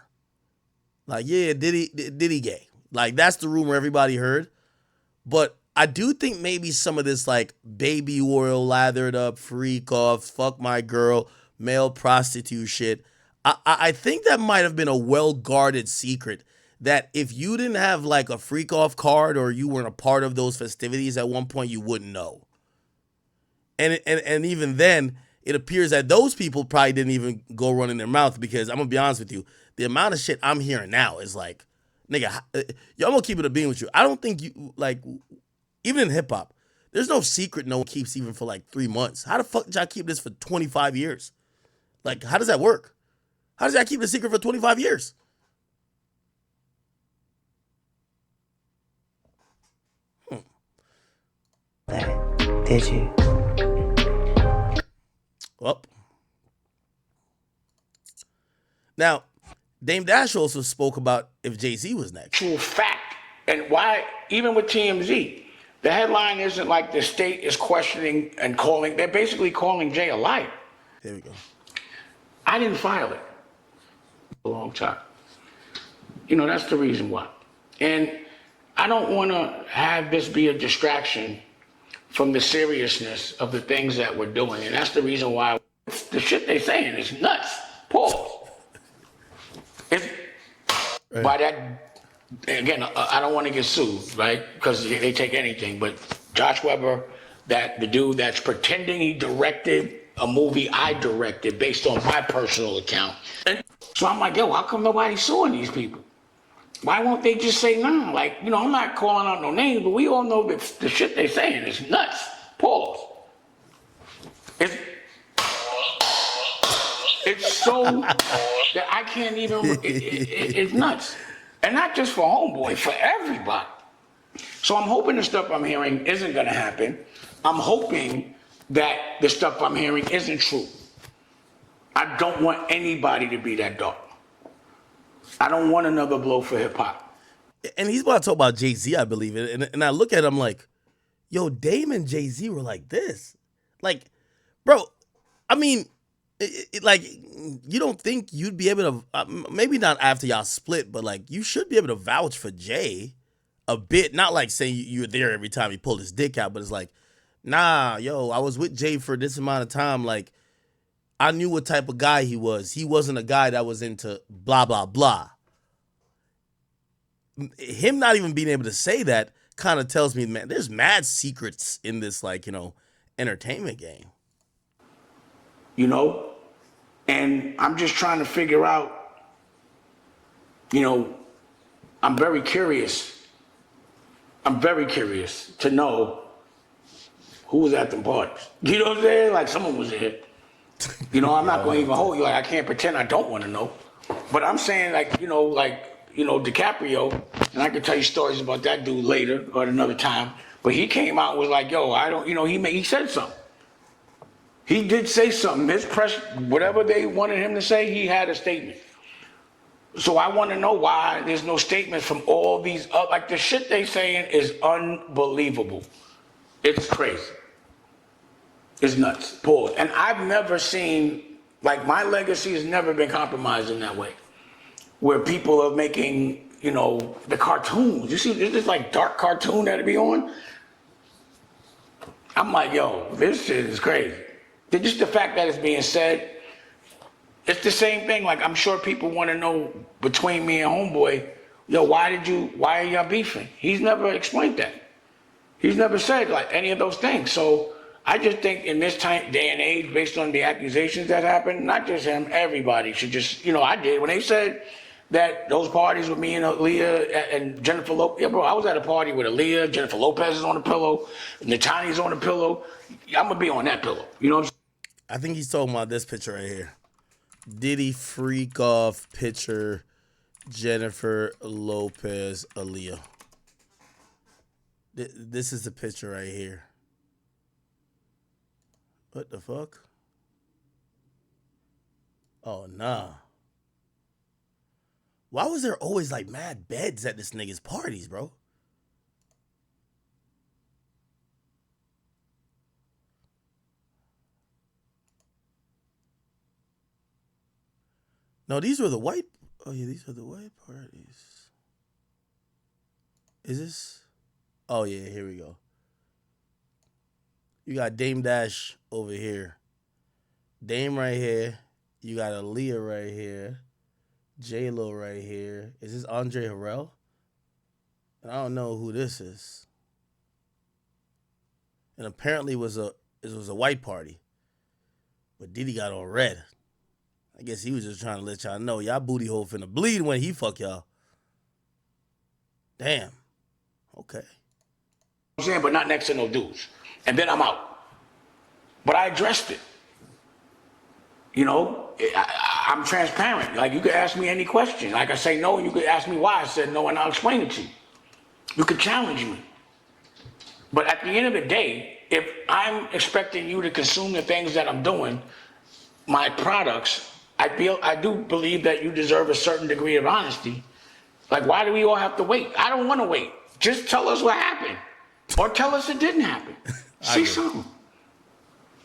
Like, yeah, Diddy gay. Like, that's the rumor everybody heard. But I do think maybe some of this, like, baby oil, lathered up, freak off, fuck my girl, male prostitute shit, I think that might have been a well-guarded secret, that if you didn't have, like, a freak off card or you weren't a part of those festivities at one point, you wouldn't know. And even then, it appears that those people probably didn't even go running their mouth, because I'm going to be honest with you, the amount of shit I'm hearing now is like, nigga, yo, I'm going to keep it a bean with you. I don't think you, like, even in hip-hop, there's no secret no one keeps even for like 3 months. How the fuck did y'all keep this for 25 years? Like, how does that work? How does y'all keep the secret for 25 years? Did you? Well, now, Dame Dash also spoke about if Jay-Z was next. True fact. And why, even with TMZ, the headline isn't like the state is questioning and calling, they're basically calling Jay a liar. There we go. I didn't file it a long time. That's the reason why. And I don't want to have this be a distraction from the seriousness of the things that we're doing. And that's the reason why the shit they're saying is nuts. Pause. Right. By that, again, I don't want to get sued, right? Because they take anything. But Josh Weber, the dude that's pretending he directed a movie I directed based on my personal account. And so I'm like, yo, how come nobody's suing these people? Why won't they just say nah? Like, I'm not calling out no names, but we all know that the shit they're saying is nuts. Pause. It's so that I can't even, it's nuts. And not just for Homeboy, for everybody. So I'm hoping the stuff I'm hearing isn't gonna happen. I'm hoping that the stuff I'm hearing isn't true. I don't want anybody to be that dark. I don't want another blow for hip hop. And he's about to talk about Jay-Z, I believe. And I look at him like, yo, Dame and Jay-Z were like this. Like, bro, I mean, like, you don't think you'd be able to, maybe not after y'all split, but like, you should be able to vouch for Jay a bit. Not like saying you were there every time he pulled his dick out, but it's like, nah, yo, I was with Jay for this amount of time. Like, I knew what type of guy he was. He wasn't a guy that was into blah, blah, blah. Him not even being able to say that kind of tells me, man, there's mad secrets in this, like, entertainment game. And I'm just trying to figure out, I'm very curious to know who was at them parties. You know what I'm saying? Like, someone was there. I'm not going to even hold you. Like, I can't pretend I don't want to know. But I'm saying, DiCaprio, and I can tell you stories about that dude later or at another time, but he came out and was like, yo, I don't, he said something. He did say something. His press, whatever they wanted him to say, he had a statement. So I want to know why there's no statement from all these, like, the shit they saying is unbelievable. It's crazy. It's nuts. Pause. And I've never seen, like, my legacy has never been compromised in that way, where people are making, the cartoons. You see, this like dark cartoon that'd be on. I'm like, yo, this shit is crazy. Just the fact that it's being said, it's the same thing. Like, I'm sure people want to know between me and Homeboy, yo, why are y'all beefing? He's never explained that. He's never said like any of those things. So I just think in this day and age, based on the accusations that happened, not just him, everybody should just, I did. When they said that those parties with me and Aaliyah and Jennifer Lopez, yeah, bro, I was at a party with Aaliyah, Jennifer Lopez is on the pillow, Natani's on the pillow. I'm going to be on that pillow. You know what I'm saying? I think he's talking about this picture right here. Diddy freak off picture, Jennifer Lopez, Aaliyah. This is the picture right here. What the fuck? Oh, nah. Why was there always like mad beds at this nigga's parties, bro? No, these were the white. Oh yeah, these are the white parties. Is this? Oh yeah, here we go. You got Dame Dash over here. Dame right here. You got Aaliyah right here. J-Lo right here. Is this Andre Harrell? I don't know who this is. And apparently it was a white party. But Diddy got on red. I guess he was just trying to let y'all know y'all booty hole finna bleed when he fuck y'all. Damn. Okay. I'm saying, but not next to no dudes. And then I'm out. But I addressed it. I'm transparent. Like, you could ask me any question. Like, I say no, and you could ask me why I said no, and I'll explain it to you. You could challenge me. But at the end of the day, if I'm expecting you to consume the things that I'm doing, my products, I do believe that you deserve a certain degree of honesty. Like, why do we all have to wait? I don't want to wait. Just tell us what happened. Or tell us it didn't happen. See something.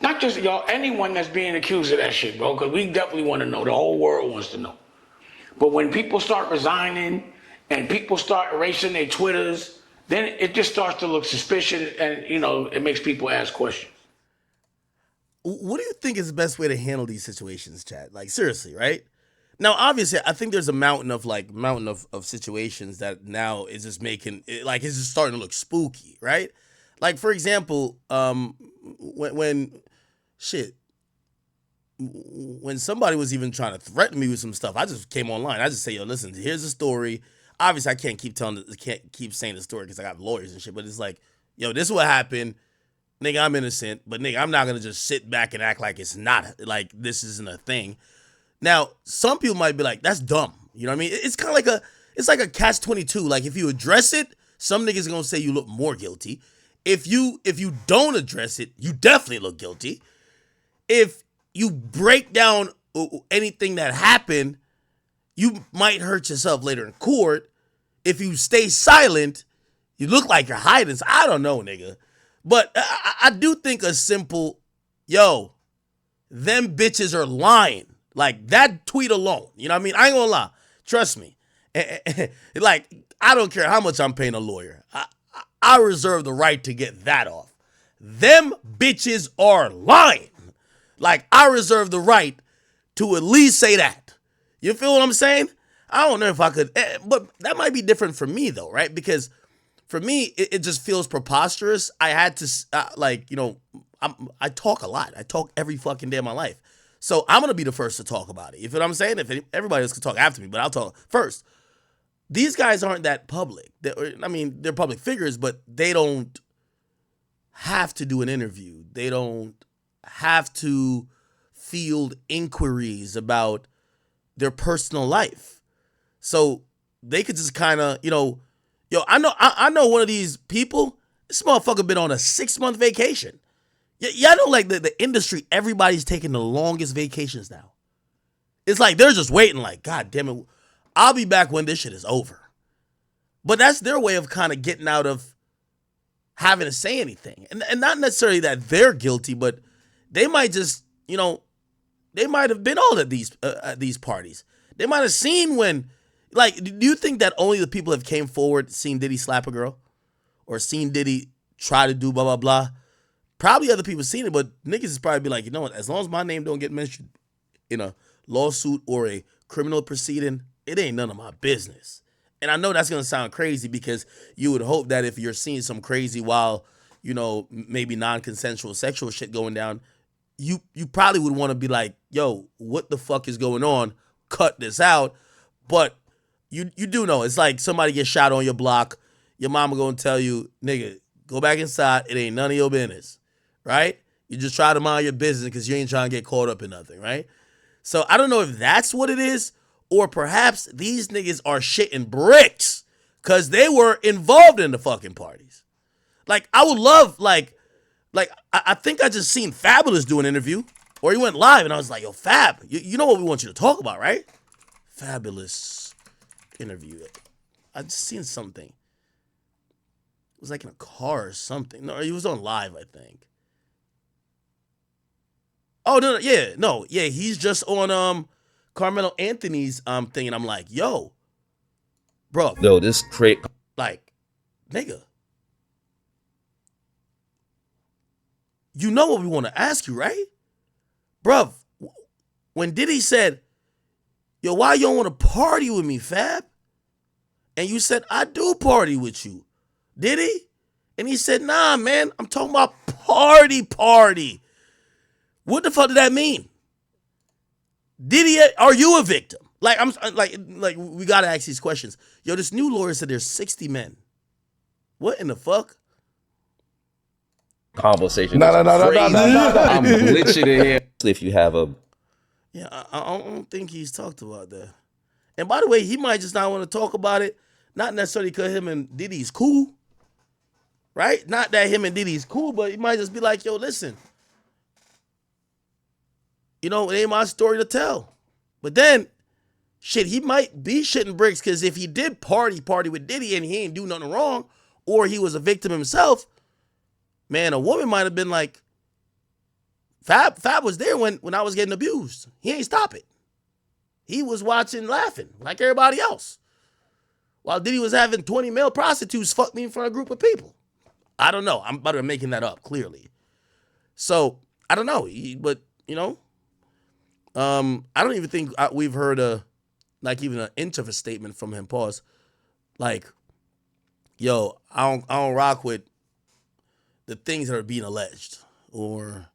Not just y'all, anyone that's being accused of that shit, bro, because we definitely want to know. The whole world wants to know. But when people start resigning and people start erasing their Twitters, then it just starts to look suspicious and, it makes people ask questions. What do you think is the best way to handle these situations, Chad? Like, seriously, right? Now, obviously, I think there's a mountain of situations that now is just making, it's just starting to look spooky, right? Like, for example, when somebody was even trying to threaten me with some stuff, I just came online. I just say, yo, listen, here's the story. Obviously, I can't keep saying the story because I got lawyers and shit, but it's like, yo, this is what happened. Nigga, I'm innocent, but nigga, I'm not going to just sit back and act like it's not, like this isn't a thing. Now, some people might be like, that's dumb. You know what I mean? It's kind of like a catch-22. Like, if you address it, some niggas are going to say you look more guilty. If you don't address it, you definitely look guilty. If you break down anything that happened, you might hurt yourself later in court. If you stay silent, you look like you're hiding. So I don't know, nigga. But I do think a simple, yo, them bitches are lying. Like, that tweet alone, you know what I mean? I ain't gonna lie. Trust me. Like, I don't care how much I'm paying a lawyer. I reserve the right to get that off. Them bitches are lying. Like, I reserve the right to at least say that. You feel what I'm saying? I don't know if I could, but that might be different for me though, right? Because for me, it just feels preposterous. I had to, I talk a lot. I talk every fucking day of my life. So I'm going to be the first to talk about it. You feel what I'm saying? If everybody else can talk after me, but I'll talk first. These guys aren't that public. They're public figures, but they don't have to do an interview. They don't have to field inquiries about their personal life. So they could just kind of, I know one of these people, this motherfucker been on a 6-month vacation. Y'all know, like, the industry, everybody's taking the longest vacations now. It's like they're just waiting, like, God damn it, I'll be back when this shit is over. But that's their way of kind of getting out of having to say anything. And not necessarily that they're guilty, but they might just, they might have been all at these parties. They might have seen when, like, do you think that only the people that came forward seen Diddy slap a girl? Or seen Diddy try to do blah, blah, blah? Probably other people seen it, but niggas is probably be like, you know what, as long as my name don't get mentioned in a lawsuit or a criminal proceeding, it ain't none of my business. And I know that's gonna sound crazy because you would hope that if you're seeing some crazy while, maybe non-consensual sexual shit going down, you probably would want to be like, yo, what the fuck is going on? Cut this out. But you do know it's like somebody gets shot on your block, your mama gonna tell you, nigga, go back inside, it ain't none of your business. Right? You just try to mind your business because you ain't trying to get caught up in nothing, right? So I don't know if that's what it is, or perhaps these niggas are shitting bricks because they were involved in the fucking parties. Like, I would love, I think I just seen Fabulous do an interview, or he went live, and I was like, yo, Fab, you know what we want you to talk about, right? Fabulous interview. I just seen something. It was like in a car or something. No, he was on live, I think. Oh, no, he's just on Carmelo Anthony's thing, and I'm like, yo, bro. Yo, this crate. Like, nigga. You know what we want to ask you, right? Bruv, when Diddy said, yo, why you don't want to party with me, Fab? And you said, I do party with you. Did he? And he said, nah, man, I'm talking about party. What the fuck did that mean? Diddy, are you a victim? Like, I'm like we gotta ask these questions. Yo, this new lawyer said there's 60 men. What in the fuck? Conversation. No. I'm glitching in here. If you have a. Yeah, I don't think he's talked about that. And by the way, he might just not want to talk about it. Not necessarily because him and Diddy's cool. Right? Not that him and Diddy's cool, but he might just be like, yo, listen. It ain't my story to tell. But then, shit, he might be shitting bricks because if he did party with Diddy and he ain't do nothing wrong, or he was a victim himself, man, a woman might have been like, Fab was there when I was getting abused. He ain't stop it. He was watching, laughing like everybody else. While Diddy was having 20 male prostitutes fuck me in front of a group of people. I don't know. I'm about to making that up, clearly. So, I don't know. But, I don't even think we've heard even an inch of a statement from him. Pause. Like, yo, I don't rock with the things that are being alleged, or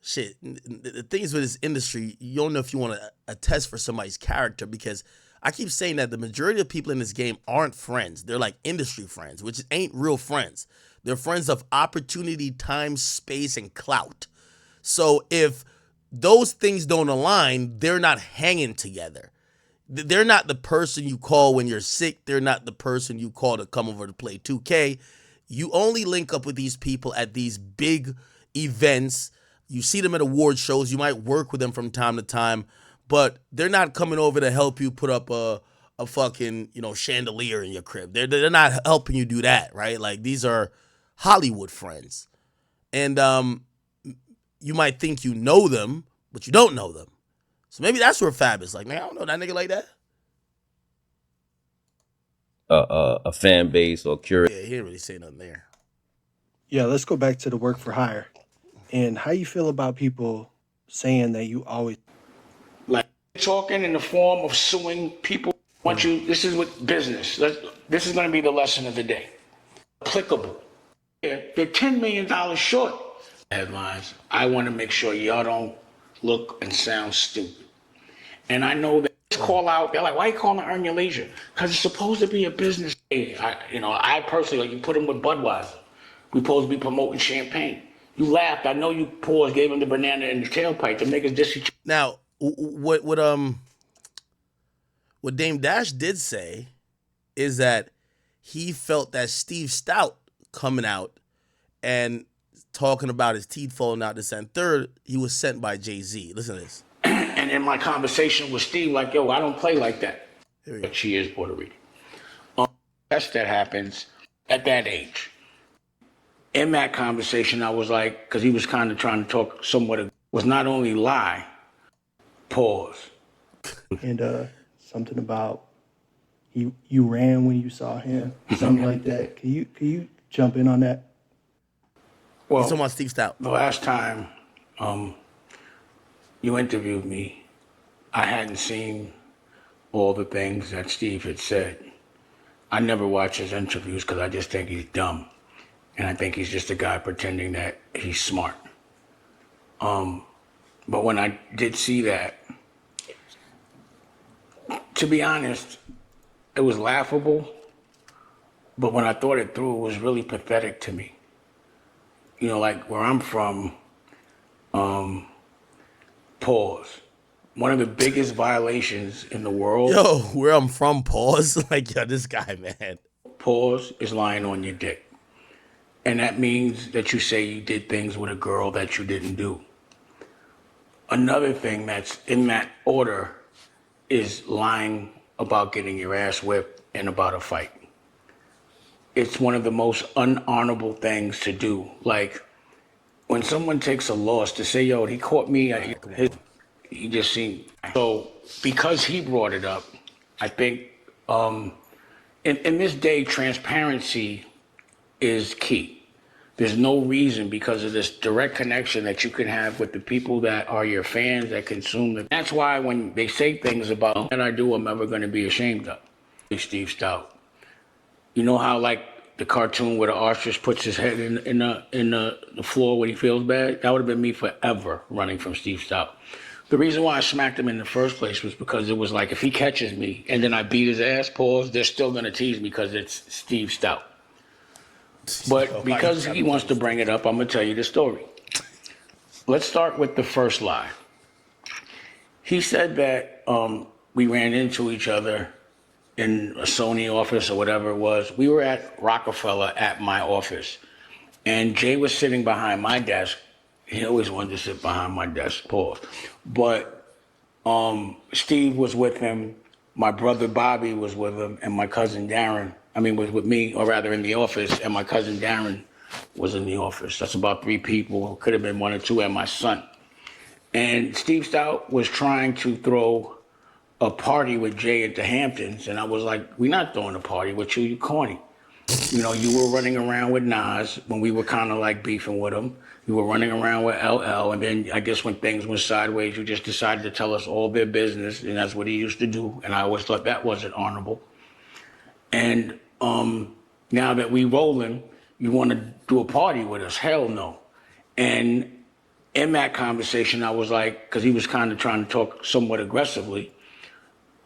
shit. The things with this industry, you don't know if you want to attest for somebody's character, because I keep saying that the majority of people in this game aren't friends. They're like industry friends, which ain't real friends. They're friends of opportunity, time, space, and clout. So if those things don't align, they're not hanging together. They're not the person you call when you're sick. They're not the person you call to come over to play 2K. You only link up with these people at these big events. You see them at award shows. You might work with them from time to time, but they're not coming over to help you put up a fucking, chandelier in your crib. They're not helping you do that, right? Like, these are Hollywood friends. And you might think you know them, but you don't know them. So maybe that's where Fab is like, man, I don't know that nigga like that. A fan base or curator. Yeah, he didn't really say nothing there. Yeah, let's go back to the work for hire. And how you feel about people saying that you always like talking in the form of suing people. This is what business. This is going to be the lesson of the day. Applicable. They're $10 million short. Headlines. I want to make sure y'all don't look and sound stupid. And I know that call out. They're like, why you calling it Earn Your Leisure? Because it's supposed to be a business. I personally, you put them with Budweiser. We supposed to be promoting champagne. You laughed. I know you paused, gave him the banana in the tailpipe. The niggas just. Now, what Dame Dash did say is that he felt that Steve Stout coming out and talking about his teeth falling out this and third, he was sent by Jay-Z. Listen to this. And in my conversation with Steve, like, yo, I don't play like that. But she is Puerto Rican. That's that happens at that age. In that conversation, I was like, because he was kind of trying to talk somewhat, was not only lie, pause. And something about you ran when you saw him, something like that. Can you jump in on that? Well, he's talking about Steve Stout. The last time you interviewed me, I hadn't seen all the things that Steve had said. I never watch his interviews because I just think he's dumb. And I think he's just a guy pretending that he's smart. But when I did see that, to be honest, it was laughable. But when I thought it through, it was really pathetic to me. You know, like where I'm from, pause. One of the biggest violations in the world. Yo, where I'm from, pause. Like, yo, this guy, man. Pause is lying on your dick. And that means that you say you did things with a girl that you didn't do. Another thing that's in that order is lying about getting your ass whipped and about a fight. It's one of the most unhonorable things to do. Like, when someone takes a loss, to say, yo, he caught me, he just seen. So, because he brought it up, I think in this day, transparency is key. There's no reason, because of this direct connection that you can have with the people that are your fans, that consume them. That's why when they say things about that I do, I'm never going to be ashamed of. Steve Stout. You know how, like, the cartoon where the ostrich puts his head in the floor when he feels bad? That would have been me forever, running from Steve Stout. The reason why I smacked him in the first place was because it was like, if he catches me and then I beat his ass, pause, they're still going to tease me because it's Steve Stout. But because he wants to bring it up, I'm going to tell you the story. Let's start with the first lie. He said that we ran into each other in a Sony office or whatever it was. We were at Rockefeller at my office. And Jay was sitting behind my desk. He always wanted to sit behind my desk, pause. But Steve was with him. My brother Bobby was with him. And my cousin Darren, was with me, or rather in the office. And my cousin Darren was in the office. That's about 3 people. Could have been 1 or 2, and my son. And Steve Stout was trying to throw a party with Jay at the Hamptons, and I was like, we're not throwing a party with you, you corny. You know, you were running around with Nas when we were kind of like beefing with him. You were running around with LL, and then I guess when things went sideways, you just decided to tell us all their business, and that's what he used to do, and I always thought that wasn't honorable. And now that we rolling, you want to do a party with us? Hell no. And in that conversation, I was like, because he was kind of trying to talk somewhat aggressively,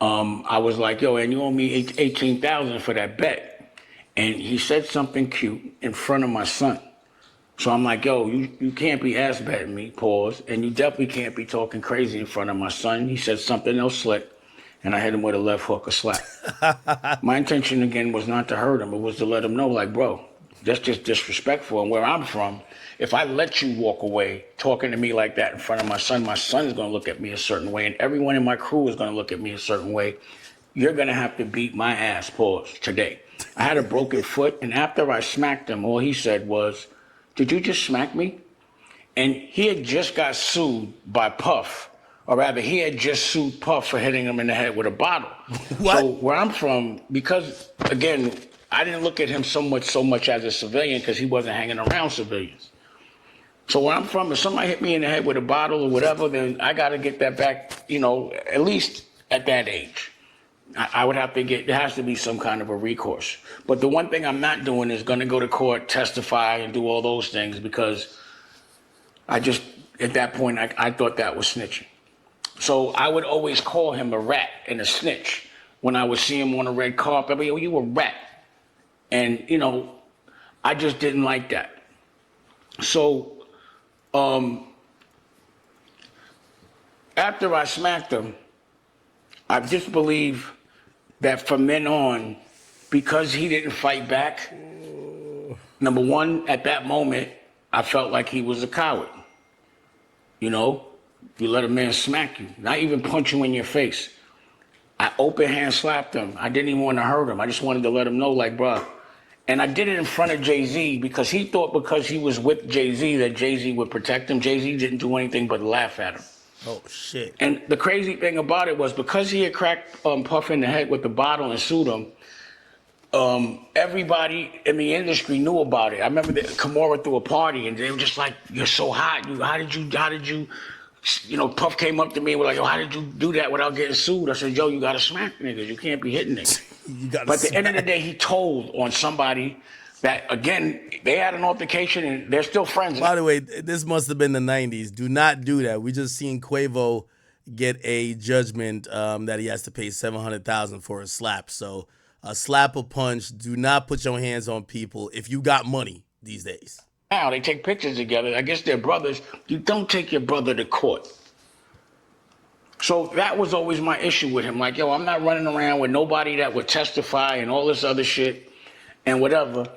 I was like, yo, and you owe me $18,000 for that bet. And he said something cute in front of my son. So I'm like, yo, you can't be ass betting me, pause, and you definitely can't be talking crazy in front of my son. He said something else slick, and I hit him with a left hook, a slap. My intention, again, was not to hurt him. It was to let him know, like, bro, that's just disrespectful. And where I'm from, if I let you walk away talking to me like that in front of my son's going to look at me a certain way, and everyone in my crew is going to look at me a certain way. You're going to have to beat my ass, pause, today. I had a broken foot, and after I smacked him, all he said was, did you just smack me? And he had just got sued by Puff, or rather, he had just sued Puff for hitting him in the head with a bottle. What? So where I'm from, because, again, I didn't look at him so much as a civilian because he wasn't hanging around civilians. So where I'm from, if somebody hit me in the head with a bottle or whatever, then I got to get that back, at least at that age. I would have to there has to be some kind of a recourse. But the one thing I'm not doing is going to go to court, testify, and do all those things because at that point, I thought that was snitching. So I would always call him a rat and a snitch. When I would see him on a red carpet, I'd be, you a rat. And, I just didn't like that. So after I smacked him, I just believe that from then on, because he didn't fight back, number one, at that moment, I felt like he was a coward. You let a man smack you, not even punch you in your face. I open hand slapped him. I didn't even want to hurt him. I just wanted to let him know, like, bruh. And I did it in front of Jay-Z because he thought because he was with Jay-Z that Jay-Z would protect him. Jay-Z didn't do anything but laugh at him. Oh, shit. And the crazy thing about it was because he had cracked Puff in the head with the bottle and sued him, everybody in the industry knew about it. I remember that Kimura threw a party and they were just like, you're so hot. How did you you know, Puff came up to me and was like, yo, how did you do that without getting sued? I said, yo, you got to smack niggas. You can't be hitting niggas. But at the end of the day, he told on somebody that, again, they had an altercation and they're still friends. By the way, this must have been the 90s. Do not do that. We just seen Quavo get a judgment that he has to pay $700,000 for a slap. So a slap, a punch. Do not put your hands on people if you got money these days. Now they take pictures together. I guess they're brothers. You don't take your brother to court. So that was always my issue with him. Like, yo, I'm not running around with nobody that would testify and all this other shit and whatever.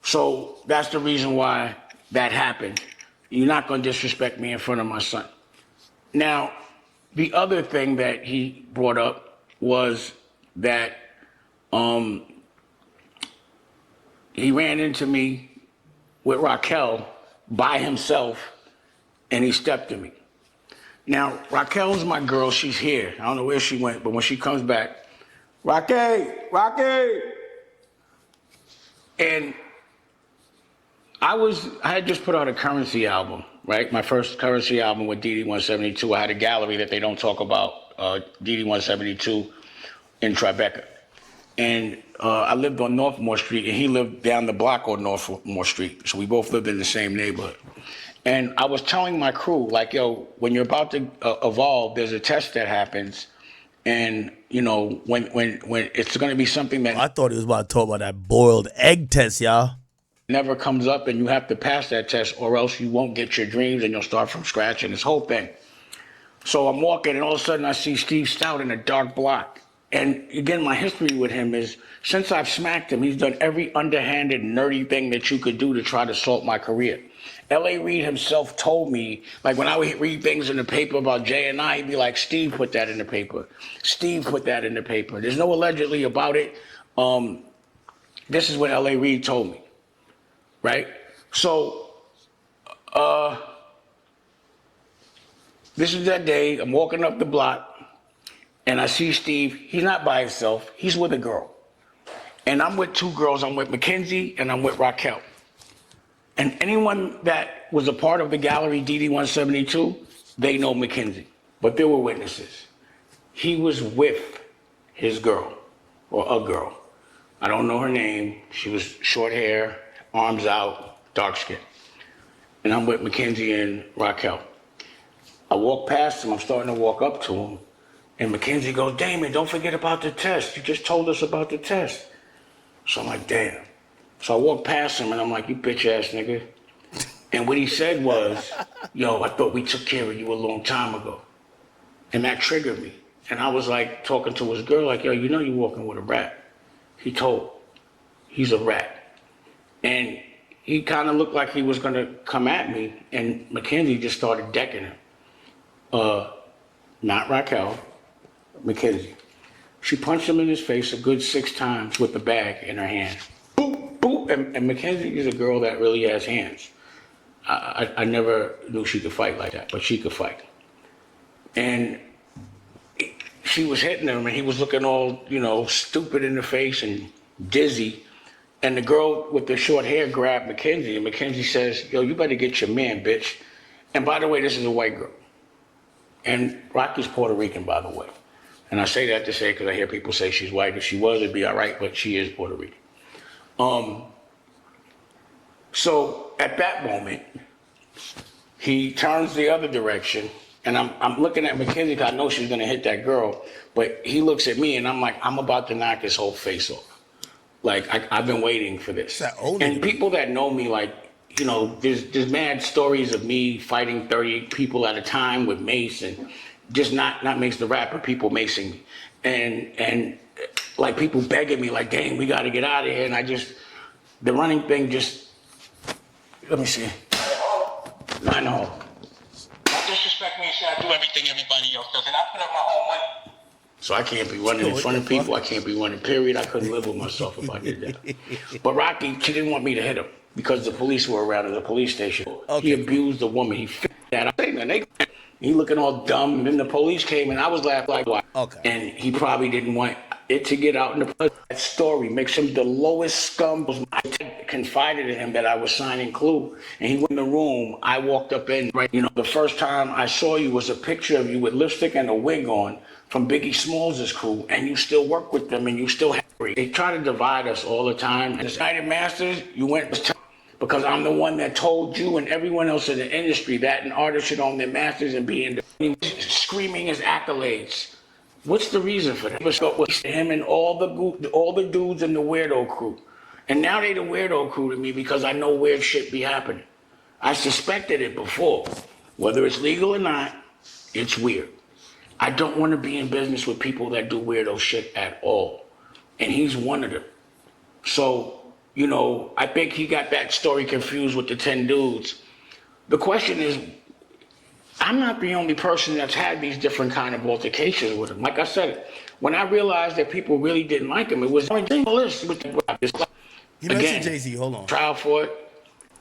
So that's the reason why that happened. You're not going to disrespect me in front of my son. Now, the other thing that he brought up was that he ran into me with Raquel by himself, and he stepped to me. Now, Raquel's my girl. She's here. I don't know where she went, but when she comes back, Rocky. And I had just put out a Currency album, right? My first Currency album with DIDDY 172. I had a gallery that they don't talk about, DIDDY 172 in Tribeca. And I lived on Northmore Street, and he lived down the block on Northmore Street. So we both lived in the same neighborhood. And I was telling my crew, like, yo, when you're about to evolve, there's a test that happens. And, you know, when it's going to be something that... I thought he was about to talk about that boiled egg test, y'all. Never comes up, and you have to pass that test, or else you won't get your dreams, and you'll start from scratch, and this whole thing. So I'm walking, and all of a sudden I see Steve Stout in a dark block. And again, my history with him is, since I've smacked him, he's done every underhanded, nerdy thing that you could do to try to salt my career. L.A. Reid himself told me, like when I would read things in the paper about Jay and I, he'd be like, Steve put that in the paper. Steve put that in the paper. There's no allegedly about it. This is what L.A. Reid told me, right? So, this is that day. I'm walking up the block. And I see Steve, he's not by himself, he's with a girl. And I'm with two girls, I'm with Mackenzie and I'm with Raquel. And anyone that was a part of the gallery DIDDY 172, they know Mackenzie, but there were witnesses. He was with his girl, or a girl. I don't know her name, she was short hair, arms out, dark skin. And I'm with Mackenzie and Raquel. I walk past him, I'm starting to walk up to him. And Mackenzie goes, Damon, don't forget about the test. You just told us about the test. So I'm like, damn. So I walk past him and I'm like, you bitch ass nigga. And what he said was, yo, I thought we took care of you a long time ago. And that triggered me. And I was like talking to his girl, like, yo, you know you're walking with a rat. He told, he's a rat. And he kind of looked like he was gonna come at me, and Mackenzie just started decking him. Not Raquel. Mackenzie. She punched him in his face a good 6 times with the bag in her hand. Boop, boop. And Mackenzie is a girl that really has hands. I never knew she could fight like that, but she could fight. And she was hitting him, and he was looking all, you know, stupid in the face and dizzy. And the girl with the short hair grabbed Mackenzie, and Mackenzie says, yo, you better get your man, bitch. And by the way, this is a white girl. And Rocky's Puerto Rican, by the way. And I say that to say, because I hear people say she's white. If she was, it'd be all right, but she is Puerto Rican. So at that moment, he turns the other direction, and I'm looking at Mackenzie because I know she's gonna hit that girl, but he looks at me and I'm like, I'm about to knock his whole face off. Like, I've been waiting for this. And people that know me, like, you know, there's mad stories of me fighting 30 people at a time with mace, and just not Mace the rapper, people macing me. And like people begging me, like, dang, we gotta get out of here. And the running thing just, let me see. 9-0. Disrespect me and say I do everything everybody else does, and I put up my own money. So I can't be running in front of people, I can't be running, period. I couldn't live with myself if I did that. But Rocky, she didn't want me to hit him because the police were around at the police station. Okay. He abused the woman, he f***ed that up. He looking all dumb, and then the police came, and I was laughing like, why? Okay. And he probably didn't want, it to get out in the that story makes him the lowest scum. I confided in him that I was signing Clue, and he went in the room. I walked up in, right, you know, the first time I saw you was a picture of you with lipstick and a wig on from Biggie Smalls' crew, and you still work with them, and you still have. They try to divide us all the time. And United Masters, you went because I'm the one that told you and everyone else in the industry that an artist should own their masters and be screaming his accolades. What's the reason for that? It was him and all the dudes in the weirdo crew. And now they the weirdo crew to me because I know weird shit be happening. I suspected it before. Whether it's legal or not, it's weird. I don't want to be in business with people that do weirdo shit at all. And he's one of them. So, you know, I think he got that story confused with the 10 dudes. The question is, I'm not the only person that's had these different kind of altercations with him. Like I said, when I realized that people really didn't like him, it was ridiculous. You mentioned Jay-Z, hold on. Trial for it.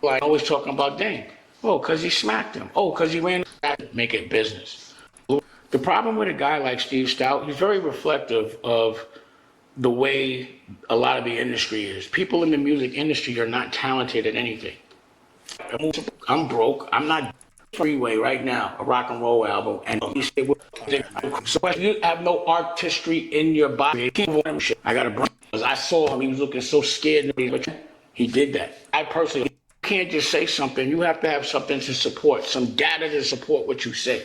Like always talking about Dame. Oh, because he smacked him. Oh, because he ran make it business. The problem with a guy like Steve Stout, he's very reflective of the way a lot of the industry is. People in the music industry are not talented at anything. I'm broke. I'm not Freeway right now, a rock and roll album, and you say, so you have no artistry in your body. I got a brother. I saw him, he was looking so scared, but he did that. I personally can't just say something. You have to have something to support, some data to support what you say.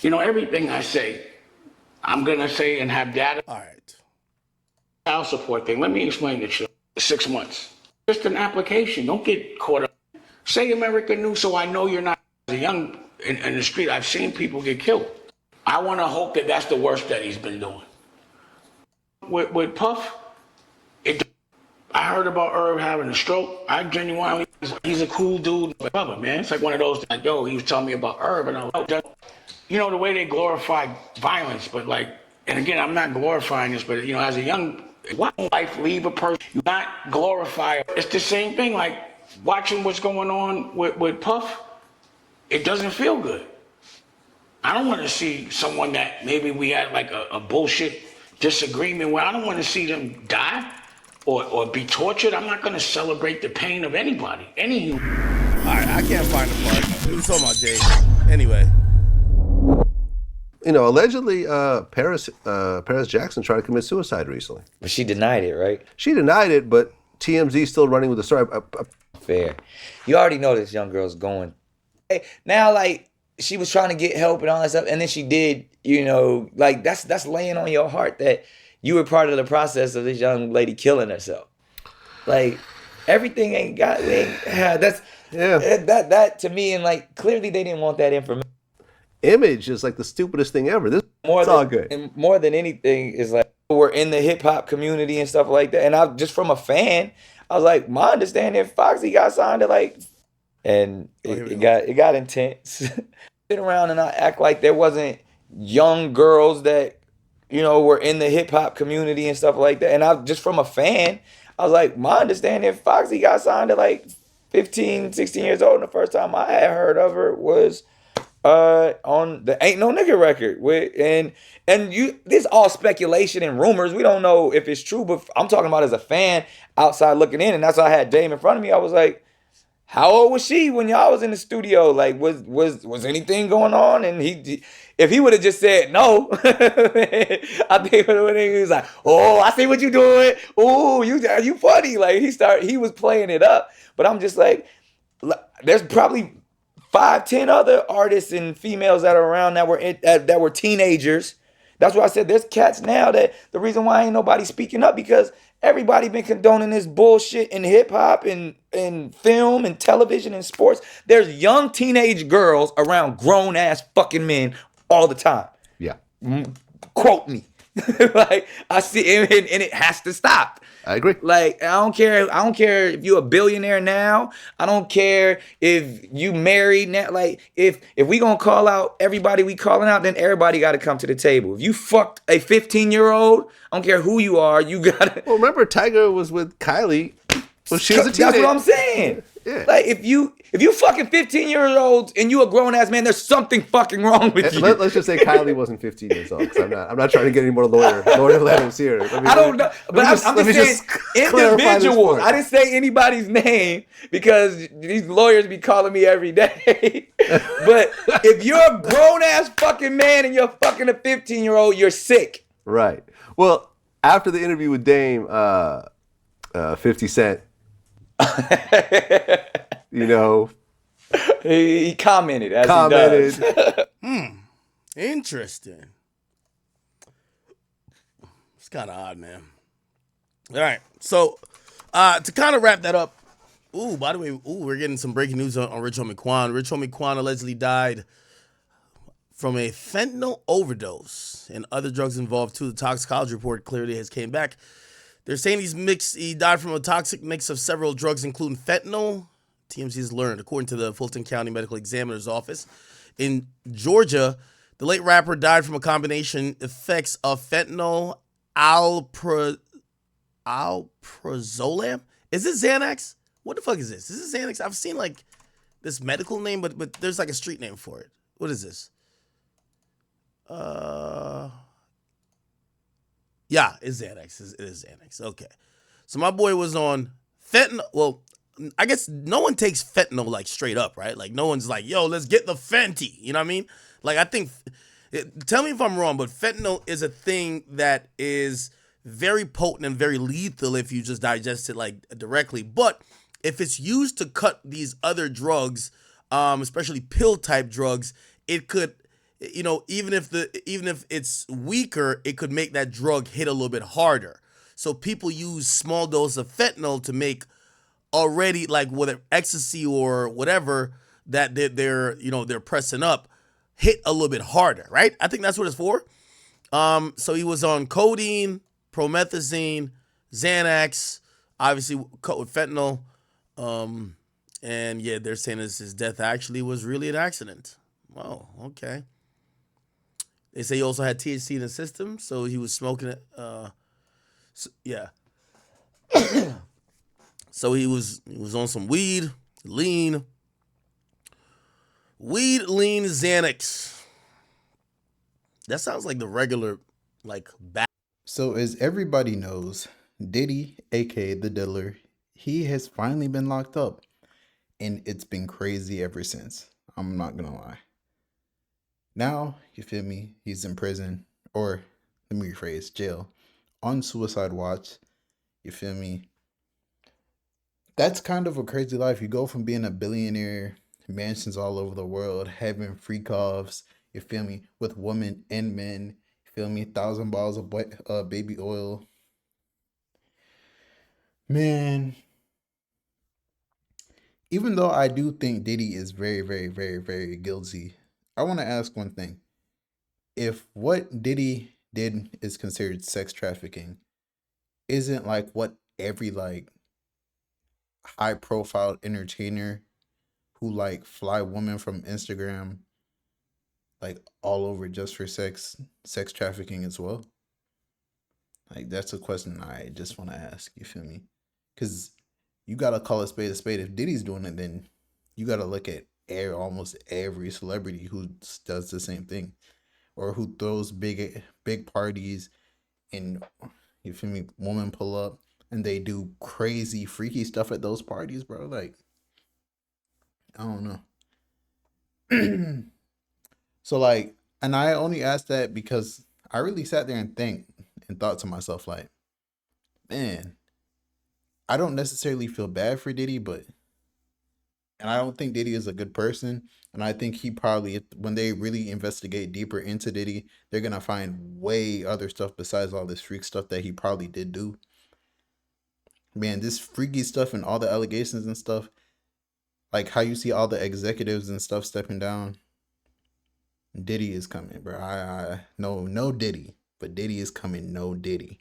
You know, everything I say, I'm gonna say and have data. All right. Child support thing. Let me explain it to you. 6 months. Just an application. Don't get caught up. Say America knew, so I know you're not a young in the street. I've seen people get killed. I want to hope that that's the worst that he's been doing. With Puff, I heard about Herb having a stroke. I genuinely, he's a cool dude. Brother, man, it's like one of those, like, yo, he was telling me about Herb, and I was like, you know, the way they glorify violence, but like, and again, I'm not glorifying this, but you know, as a young, why life leave a person? You not glorify. It's the same thing, like, watching what's going on with Puff, it doesn't feel good. I don't want to see someone that maybe we had like a bullshit disagreement where I don't want to see them die or be tortured. I'm not going to celebrate the pain of anybody, any human. All right, I can't find the part. We were talking about Jay. Anyway. You know, allegedly, Paris Jackson tried to commit suicide recently. But she denied it, right? She denied it, but TMZ still running with the story. Fair. You already know this young girl's going. Hey, now, like, she was trying to get help and all that stuff, and then she did, you know, like, that's laying on your heart that you were part of the process of this young lady killing herself. Like, everything ain't got, that to me, and like, clearly they didn't want that information. Image is like the stupidest thing ever. This is all good. And more than anything is like, we're in the hip hop community and stuff like that. And I just from a fan, I was like, my understanding, Foxy got signed to like, and it got intense. Sit around and I act like there wasn't young girls that, you know, were in the hip hop community and stuff like that. And I just from a fan, I was like, my understanding, Foxy got signed to like 15, 16 years old. And the first time I had heard of her was on the Ain't No Nigga record and you, this all speculation and rumors. We don't know if it's true, but I'm talking about as a fan outside looking in, and that's why I had Dame in front of me. I was like, how old was she when y'all was in the studio? Like, was anything going on? And if he would have just said no, I think he was like, oh, I see what you doing. Oh, you funny. Like he was playing it up. But I'm just like, there's probably 5-10 other artists and females that are around that were teenagers. That's why I said there's cats now that the reason why ain't nobody speaking up because everybody been condoning this bullshit in hip hop and film and television and sports. There's young teenage girls around grown ass fucking men all the time. Yeah. Quote me. Like I see it, and it has to stop. I agree. Like I don't care if you're a billionaire now. I don't care if you married now. Like if we gonna call out everybody we calling out, then everybody got to come to the table. If you fucked a 15-year-old, I don't care who you are, you gotta. Well, remember Tiger was with Kylie when she was a teenager. That's what I'm saying. Yeah. Like if you fucking 15-year-olds and you a grown ass man, there's something fucking wrong with you. Let's just say Kylie wasn't 15 years old. Because I'm not trying to get any more lawyer letters here. I don't know, but I'm just saying individuals. I didn't say anybody's name because these lawyers be calling me every day. But if you're a grown ass fucking man and you're fucking a 15-year-old, you're sick. Right. Well, after the interview with Dame, 50 Cent, you know, he commented as he does. Interesting. It's kind of odd, man. All right. So, to kind of wrap that up, by the way, we're getting some breaking news on Rich Homie Quan. Rich Homie Quan allegedly died from a fentanyl overdose and other drugs involved too. The toxicology report clearly has came back. They're saying he died from a toxic mix of several drugs, including fentanyl. TMZ has learned, according to the Fulton County Medical Examiner's Office. In Georgia, the late rapper died from a combination effects of fentanyl, alprazolam. Is this Xanax? What the fuck is this? Is this Xanax? I've seen like this medical name, but there's like a street name for it. What is this? Yeah, it's Xanax. It is Xanax. Okay. So my boy was on fentanyl. Well, I guess no one takes fentanyl like straight up, right? Like no one's like, yo, let's get the Fenty. You know what I mean? Like I think, tell me if I'm wrong, but fentanyl is a thing that is very potent and very lethal if you just digest it like directly. But if it's used to cut these other drugs, especially pill type drugs, it could, you know, even if it's weaker, it could make that drug hit a little bit harder. So people use small doses of fentanyl to make already like whether ecstasy or whatever that they're pressing up hit a little bit harder, right? I think that's what it's for. So he was on codeine, promethazine, Xanax, obviously cut with fentanyl. And yeah, they're saying his death actually was really an accident. Oh, okay. They say he also had THC in the system, so he was smoking it. Yeah. So he was on some weed, lean Xanax. That sounds like the regular, like, back. So as everybody knows, Diddy, aka the Diddler, he has finally been locked up. And it's been crazy ever since. I'm not gonna lie. Now, you feel me, he's in prison, or let me rephrase, jail, on suicide watch. You feel me? That's kind of a crazy life. You go from being a billionaire, mansions all over the world, having freak offs, you feel me, with women and men, you feel me, 1,000 bottles of baby oil. Man, even though I do think Diddy is very, very, very, very guilty, I want to ask one thing. If what Diddy did is considered sex trafficking, isn't like what every like high profile entertainer who like fly women from Instagram like all over just for sex trafficking as well? Like that's a question I just want to ask, you feel me? Because you gotta call a spade a spade. If Diddy's doing it, then you gotta look at almost every celebrity who does the same thing, or who throws big parties, and you feel me, women pull up and they do crazy freaky stuff at those parties, bro. Like, I don't know. So like, and I only asked that because I really sat there and thought to myself, like, man, I don't necessarily feel bad for Diddy, and I don't think Diddy is a good person. And I think he probably, when they really investigate deeper into Diddy, they're going to find way other stuff besides all this freak stuff that he probably did do. Man, this freaky stuff and all the allegations and stuff, like how you see all the executives and stuff stepping down. Diddy is coming, bro. No Diddy, but Diddy is coming. No Diddy.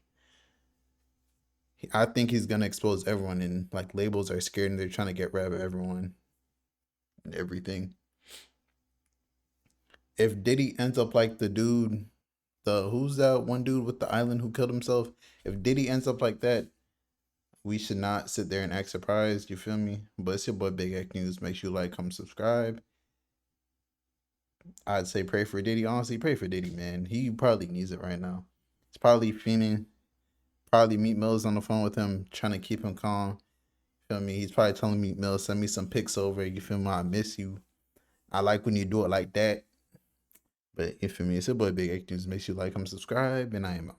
I think he's gonna expose everyone, and like labels are scared and they're trying to get rid of everyone and everything. If Diddy ends up like the dude, who's that one dude with the island who killed himself? If Diddy ends up like that, we should not sit there and act surprised. You feel me? But it's your boy Big Act News. Make sure you like, comment, subscribe. I'd say pray for Diddy. Honestly, pray for Diddy, man. He probably needs it right now. He's probably fiending. Probably Meek Mill's on the phone with him, trying to keep him calm. Feel me? He's probably telling Meek Mill, send me some pics over. You feel me? I miss you. I like when you do it like that. But you feel me? It's your boy Big Act News. Make sure you like, comment, subscribe, and I am out.